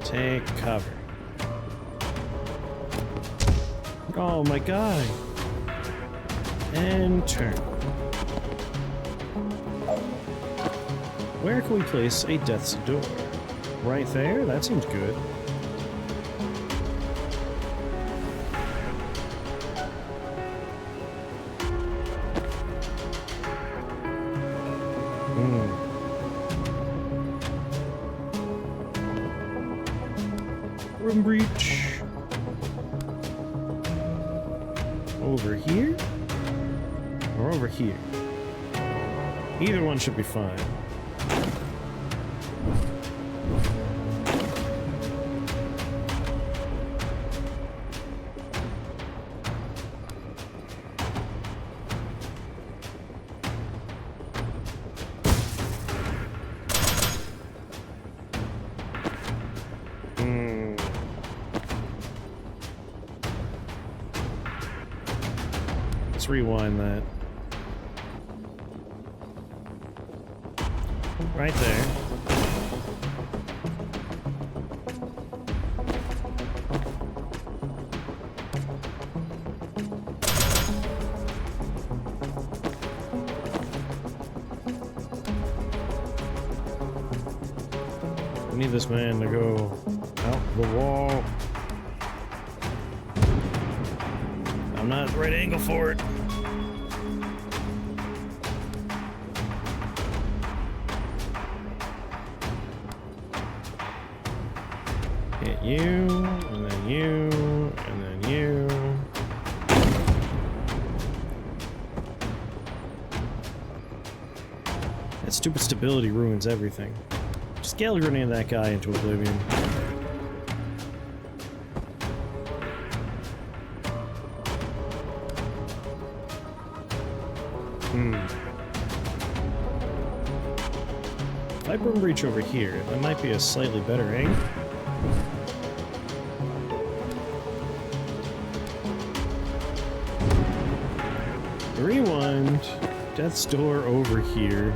Take cover. Oh my god. And turn. Where can we place a Death's Door? Right there? That seems good. Room breach. Over here? Or over here? Either one should be fine. Let's rewind that. Right there. I need this man to go out the wall. I'm not at the right angle for it. Hit you, and then you, and then you. That stupid stability ruins everything. Just Gale Grenade that guy into oblivion. If I bring Breach over here, that might be a slightly better angle. Rewind. Death's Door over here.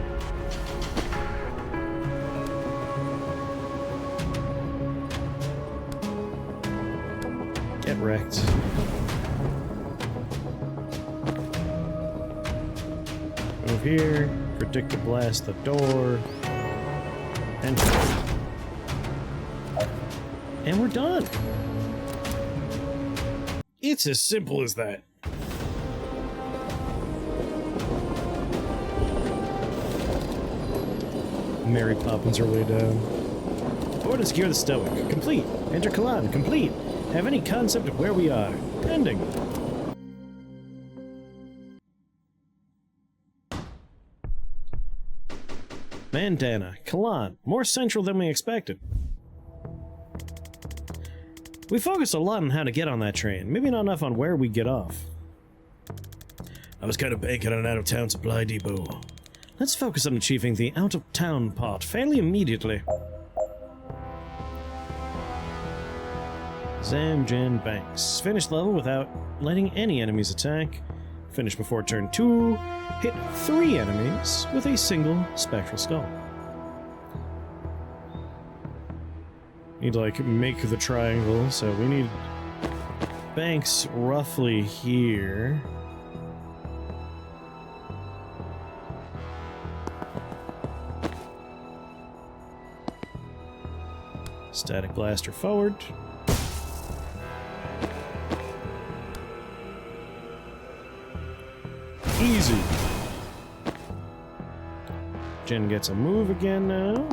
Get wrecked. Move here. Predict to blast the door. And we're done. It's as simple as that. Mary Poppins her way down. Orders Gear the Stoic. Complete. Enter Kalan. Complete. Have any concept of where we are? Pending. Mandana. Kalan. More central than we expected. We focused a lot on how to get on that train. Maybe not enough on where we get off. I was kind of banking on an out-of-town supply depot. Let's focus on achieving the out-of-town part fairly immediately. Zamjan Banks. Finish level without letting any enemies attack. Finish before turn 2. Hit 3 enemies with a single spectral skull. Need to, like, make the triangle, so we need Banks roughly here. Static Blaster forward. Easy. Jen gets a move again now.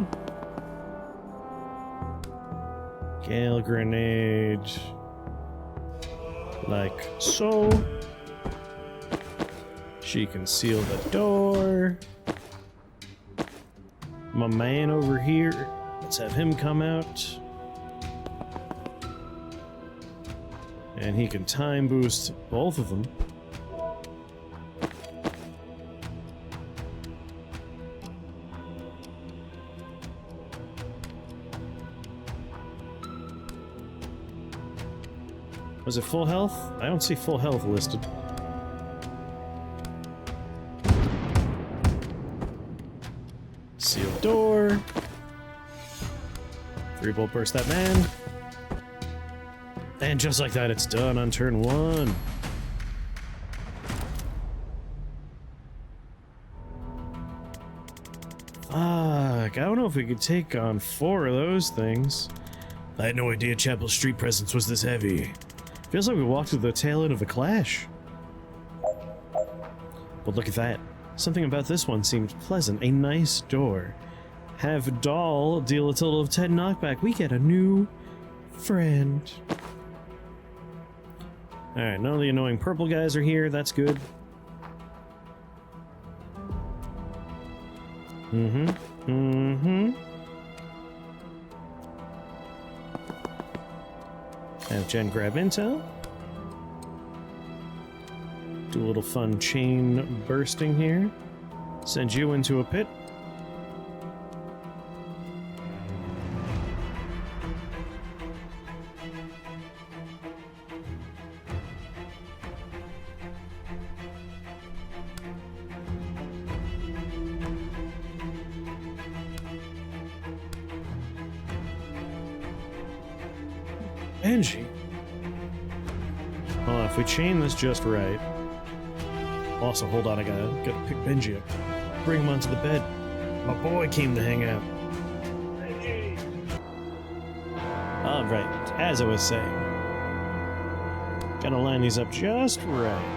Gale Grenade. Like so. She can seal the door. My man over here. Let's have him come out. And he can time boost both of them. Was it full health? I don't see full health listed. Sealed door. 3-bolt burst that man. And just like that, it's done on turn 1. Fuck, I don't know if we could take on 4 of those things. I had no idea Chapel Street presence was this heavy. Feels like we walked through the tail end of a clash. But look at that. Something about this one seemed pleasant. A nice door. Have Doll deal a total of 10 knockback. We get a new friend. Alright, none of the annoying purple guys are here. That's good. Have Jen grab intel. Do a little fun chain bursting here. Send you into a pit. Benji. Oh, if we chain this just right. Also, hold on, I gotta pick Benji up. Bring him onto the bed. My boy came to hang out. Benji! Alright, as I was saying. Gotta line these up just right.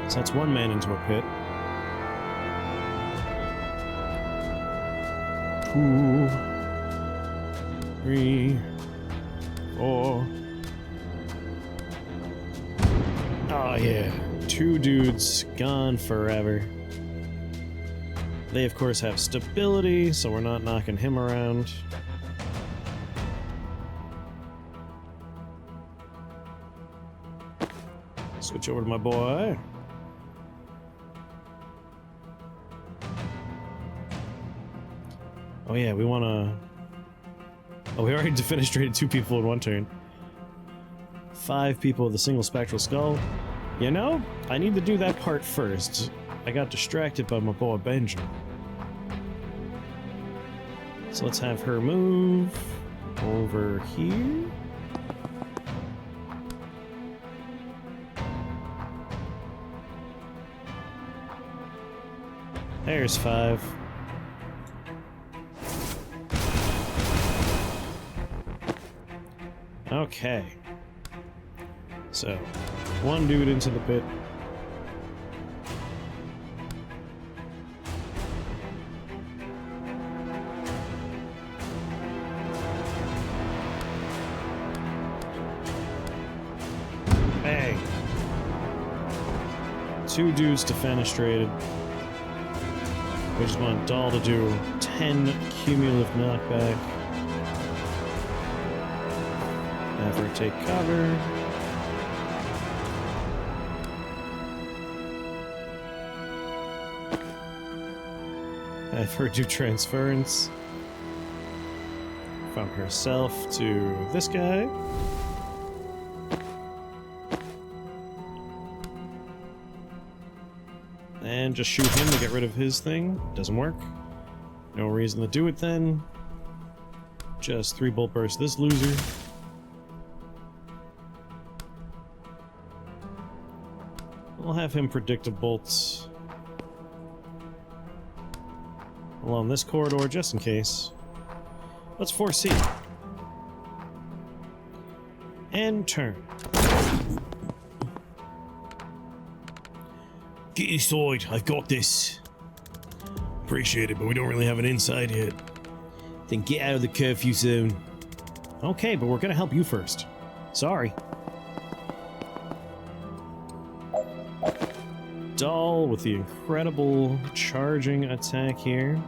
So that's one man into a pit. 2, 3, 4. Oh yeah, 2 dudes gone forever. They of course have stability, so we're not knocking him around. Switch over to my boy. Oh yeah, we wanna... Oh, we already defenestrated 2 people in 1 turn. 5 people with a single spectral skull. You know, I need to do that part first. I got distracted by my boy Benjamin. So let's have her move over here. There's 5. Okay. So, 1 dude into the pit. Bang. 2 dudes defenestrated. We just want Doll to do 10 cumulative knockback. Have her take cover. Have her do transference from herself to this guy. And just shoot him to get rid of his thing. Doesn't work. No reason to do it then. Just 3 bolt burst this loser. We'll have him predict a bolt along this corridor just in case. Let's foresee. And turn. Get inside, I've got this. Appreciate it, but we don't really have an inside yet. Then get out of the curfew zone. Okay, but we're gonna help you first. Sorry. Doll with the incredible charging attack here.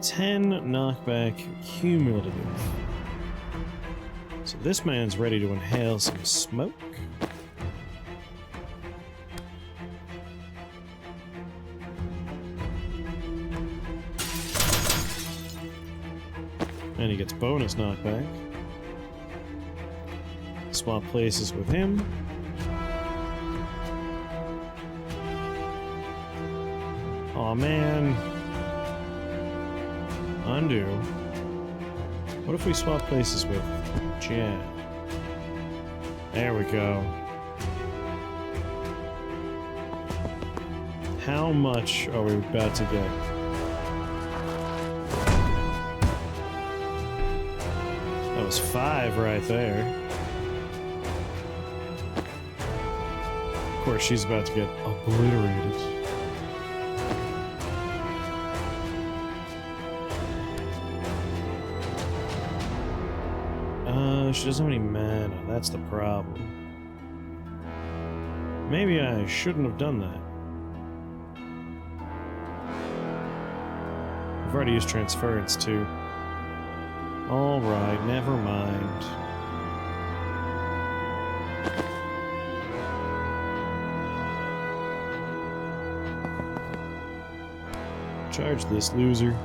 10 knockback cumulative. So this man's ready to inhale some smoke. And he gets bonus knockback. Swap places with him. Aw, man. Undo. What if we swap places with Jen? There we go. How much are we about to get? That was 5 right there. Of course, she's about to get obliterated. She doesn't have any mana, that's the problem. Maybe I shouldn't have done that. I've already used transference too. Alright, never mind. Charge this loser.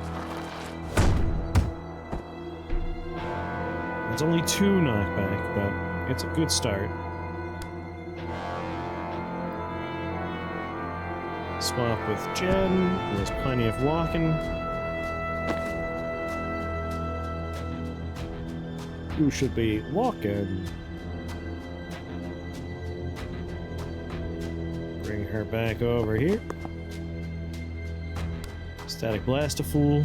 It's only 2 knockback, but it's a good start. Swap with Jen. There's plenty of walking. You should be walking. Bring her back over here. Static Blast a fool.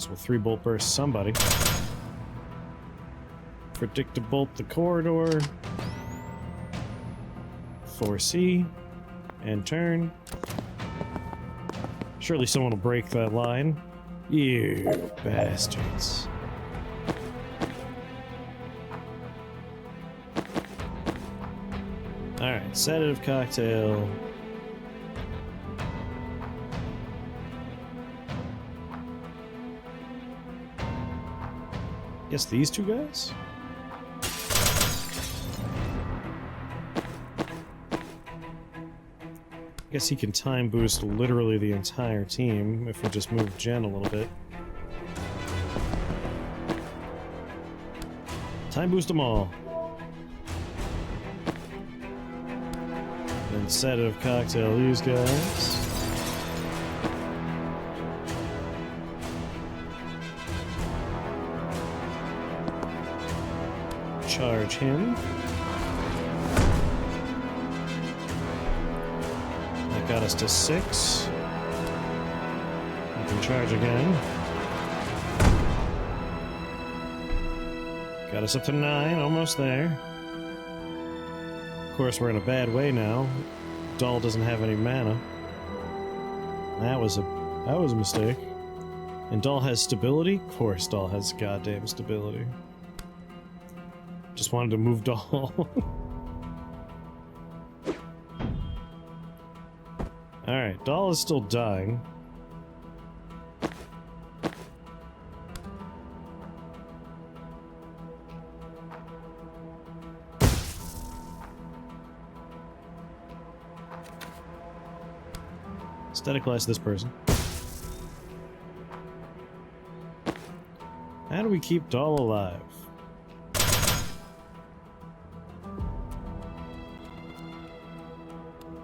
Guess we'll 3-bolt burst somebody. Predictable the corridor. 4C. And turn. Surely someone will break that line. You bastards. Alright, sedative cocktail. Guess these two guys? Guess he can time boost literally the entire team if we just move Jen a little bit. Time boost them all. Then sedative cocktail these guys. Charge him. That got us to 6. We can charge again. Got us up to 9, almost there. Of course, we're in a bad way now. Doll doesn't have any mana. That was a mistake. And Doll has stability? Of course, Doll has goddamn stability. Just wanted to move Doll. Alright, Doll is still dying. Staticalize this person. How do we keep Doll alive?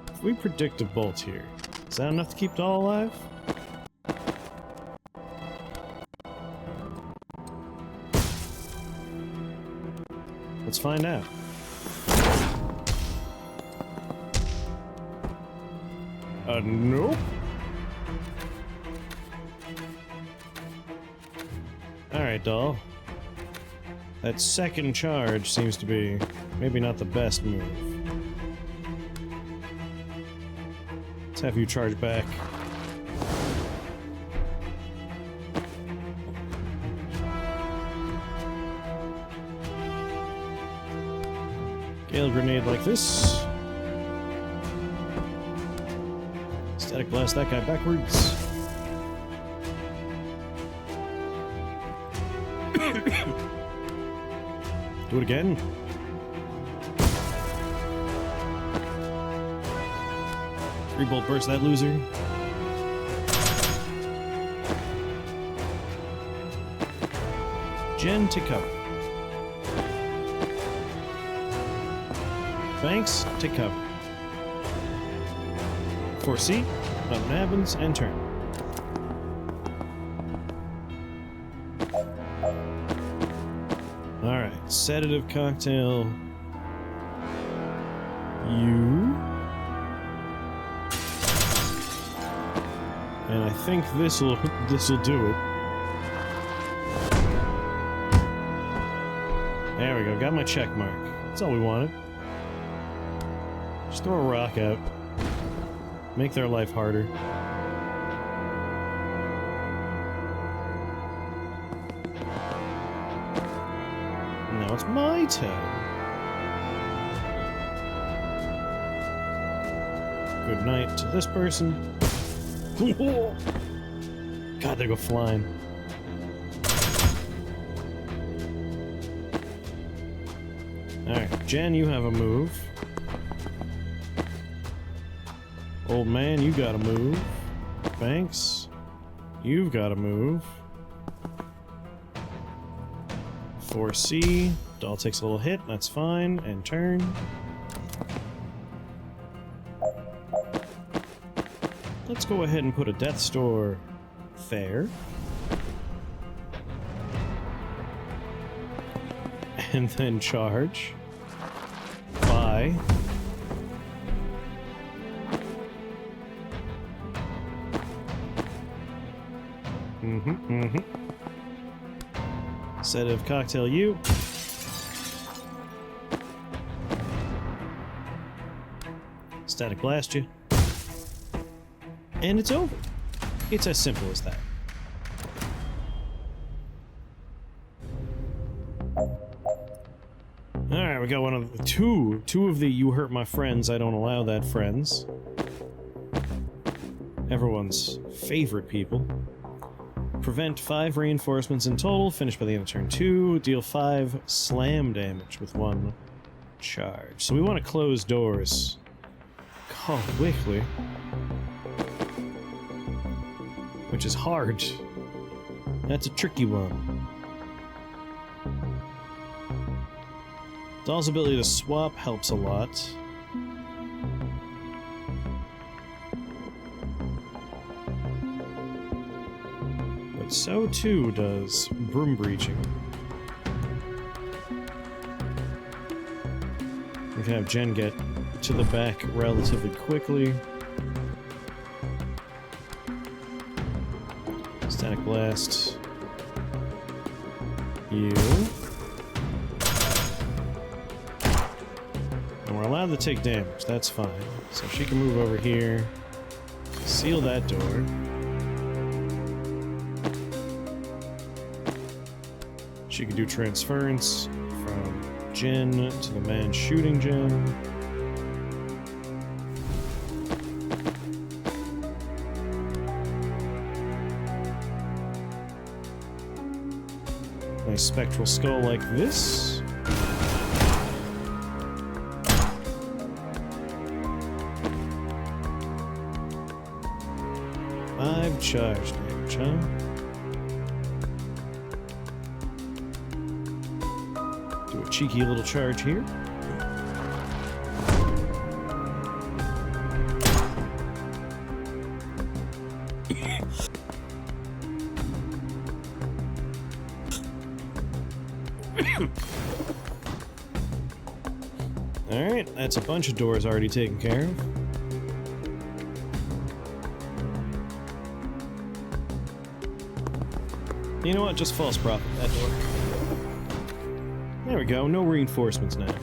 If we predict a bolt here, is that enough to keep Doll alive? Let's find out. Nope. Alright, Doll. That second charge seems to be maybe not the best move. Let's have you charge back. Gale grenade like this. Static blast that guy backwards. Do it again. Three-bolt burst that loser. Jen to cover. Banks to cover. 4C, nothing happens, and turn. Alright, sedative cocktail. You. And I think this'll do it. There we go, got my check mark. That's all we wanted. Just throw a rock out. Make their life harder. Now it's my turn. Good night to this person. God, they go flying. Alright, Jen, you have a move. Old man, you gotta move. Banks, you've gotta move. 4C, Doll takes a little hit, that's fine, and turn. Let's go ahead and put a Death Store there. And then charge. Bye. Sedative cocktail you. Static blast you. And it's over. It's as simple as that. Alright, we got one of the two of the "you hurt my friends, I don't allow that" friends. Everyone's favorite people. Prevent 5 reinforcements in total, finish by the end of turn 2, deal 5 slam damage with 1 charge. So we want to close doors quickly. Which is hard. That's a tricky one. Doll's ability to swap helps a lot. But so too does Broom Breaching. We can have Jen get to the back relatively quickly. Static Blast. You. And we're allowed to take damage, that's fine. So she can move over here, seal that door. She can do transference from Jin to the man shooting Jin. Nice spectral skull like this. Five charge damage, huh? Do a cheeky little charge here. Alright, that's a bunch of doors already taken care of. You know what? Just false prophet that door. There we go, no reinforcements now.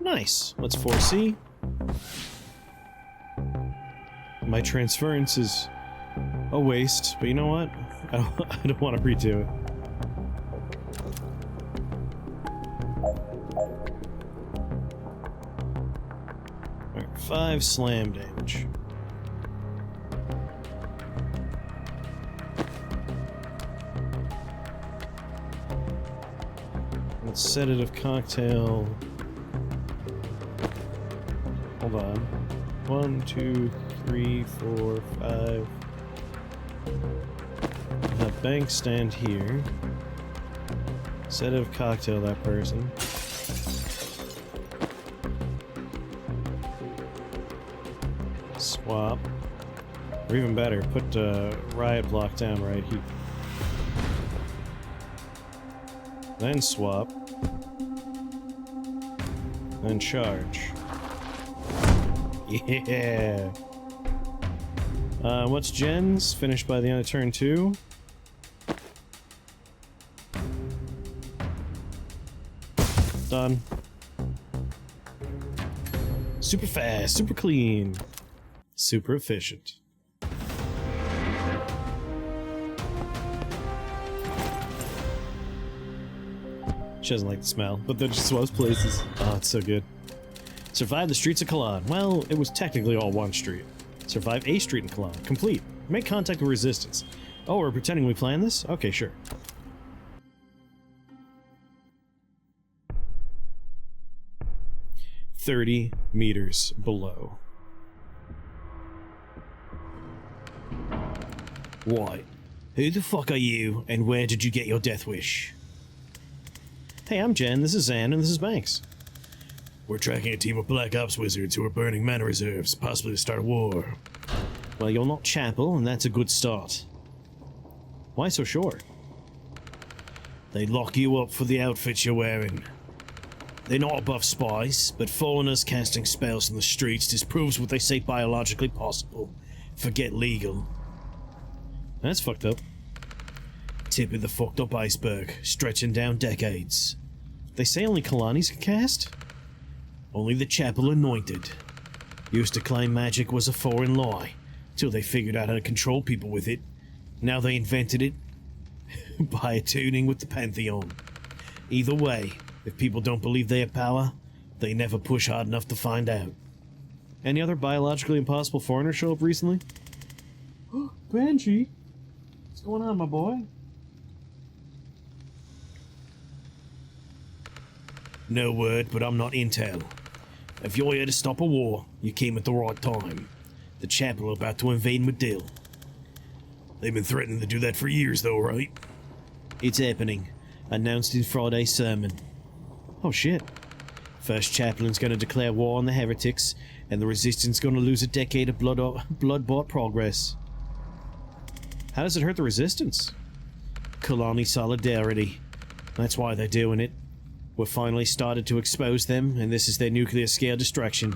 Nice. Let's 4C. My transference is a waste, but you know what? I don't want to redo it. Alright, 5 slam damage. Let's sedative cocktail. Hold on. 1, 2, 3, 4, 5. Have bank stand here. Sedative cocktail that person. Swap. Or even better, put riot block down right here. Then swap. Then charge. Yeah! What's Jen's? Finished by the end of turn 2. Done. Super fast, super clean, super efficient. She doesn't like the smell, but then she swaps places. Oh, it's so good. Survive the streets of Cologne. Well, it was technically all one street. Survive a street in Cologne. Complete. Make contact with resistance. Oh, we're pretending we planned this? Okay, sure. "30 meters below." What? Who the fuck are you, and where did you get your death wish? Hey, I'm Jen, this is Zan, and this is Banks. We're tracking a team of Black Ops wizards who are burning mana reserves, possibly to start a war. Well, you're not Chapel, and that's a good start. Why so short? They lock you up for the outfits you're wearing. They're not above spies, but foreigners casting spells in the streets disproves what they say biologically possible. Forget legal. That's fucked up. Tip of the fucked up iceberg, stretching down decades. They say only Kalani's can cast? Only the chapel anointed. Used to claim magic was a foreign lie, till they figured out how to control people with it. Now they invented it by attuning with the Pantheon. Either way, if people don't believe they have power, they never push hard enough to find out. Any other biologically impossible foreigners show up recently? Banshee? What's going on, my boy? No word, but I'm not intel. If you're here to stop a war, you came at the right time. The chapel are about to invade Medill. They've been threatening to do that for years, though, right? It's happening. Announced in Friday's sermon. Oh shit. First chaplain's gonna declare war on the heretics, and the resistance gonna lose a decade of blood-bought progress. How does it hurt the resistance? Kalani solidarity. That's why they're doing it. We've finally started to expose them, and this is their nuclear-scale destruction.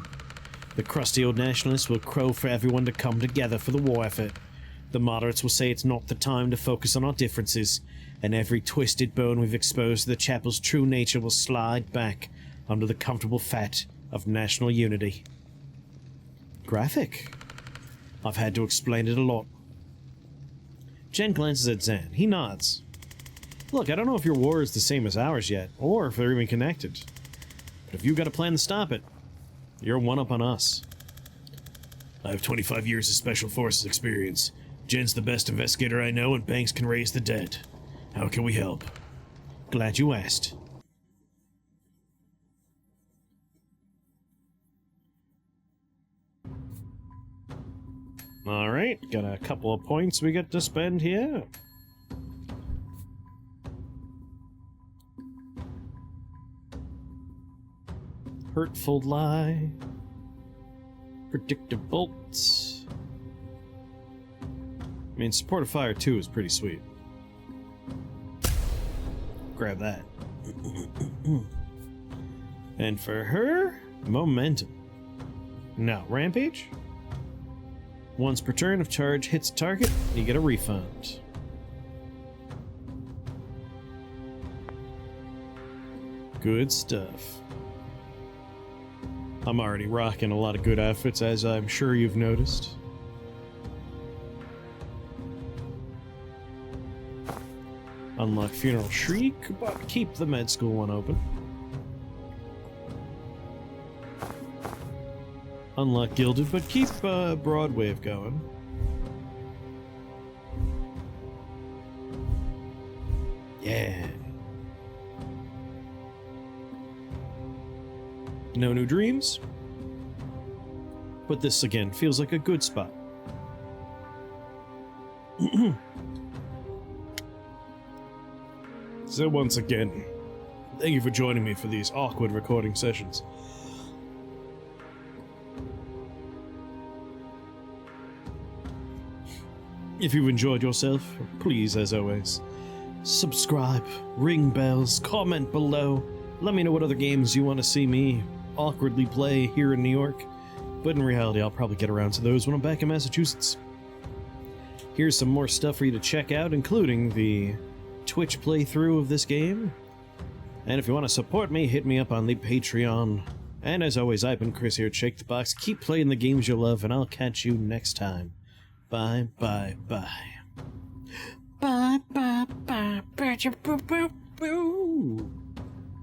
The crusty old nationalists will crow for everyone to come together for the war effort. The moderates will say it's not the time to focus on our differences, and every twisted bone we've exposed to the chapel's true nature will slide back under the comfortable fat of national unity. Graphic. I've had to explain it a lot. Jen glances at Zan. He nods. Look, I don't know if your war is the same as ours yet, or if they're even connected. But if you've got a plan to stop it, you're one up on us. I have 25 years of Special Forces experience. Jen's the best investigator I know, and Banks can raise the dead. How can we help? Glad you asked. Alright, got a couple of points we get to spend here. Hurtful lie. Predictive bolts. I mean, Support of Fire 2 is pretty sweet. Grab that. And for her, Momentum. Now, Rampage? Once per turn, if charge hits target, you get a refund. Good stuff. I'm already rocking a lot of good outfits, as I'm sure you've noticed. Unlock Funeral Shriek, but keep the med school one open. Unlock Gilded, but keep Broadwave going. Yeah. No new dreams, but this again feels like a good spot. So once again, thank you for joining me for these awkward recording sessions. If you've enjoyed yourself, please, as always, subscribe, ring bells, comment below. Let me know what other games you want to see me awkwardly play here in New York. But in reality, I'll probably get around to those when I'm back in Massachusetts. Here's some more stuff for you to check out, including the Twitch playthrough of this game. And if you want to support me, hit me up on the Patreon. And as always, I've been Chris here at Shake the Box. Keep playing the games you love, and I'll catch you next time. Bye, bye, bye. Bye, bye, bye, bye, bye, bye, bye.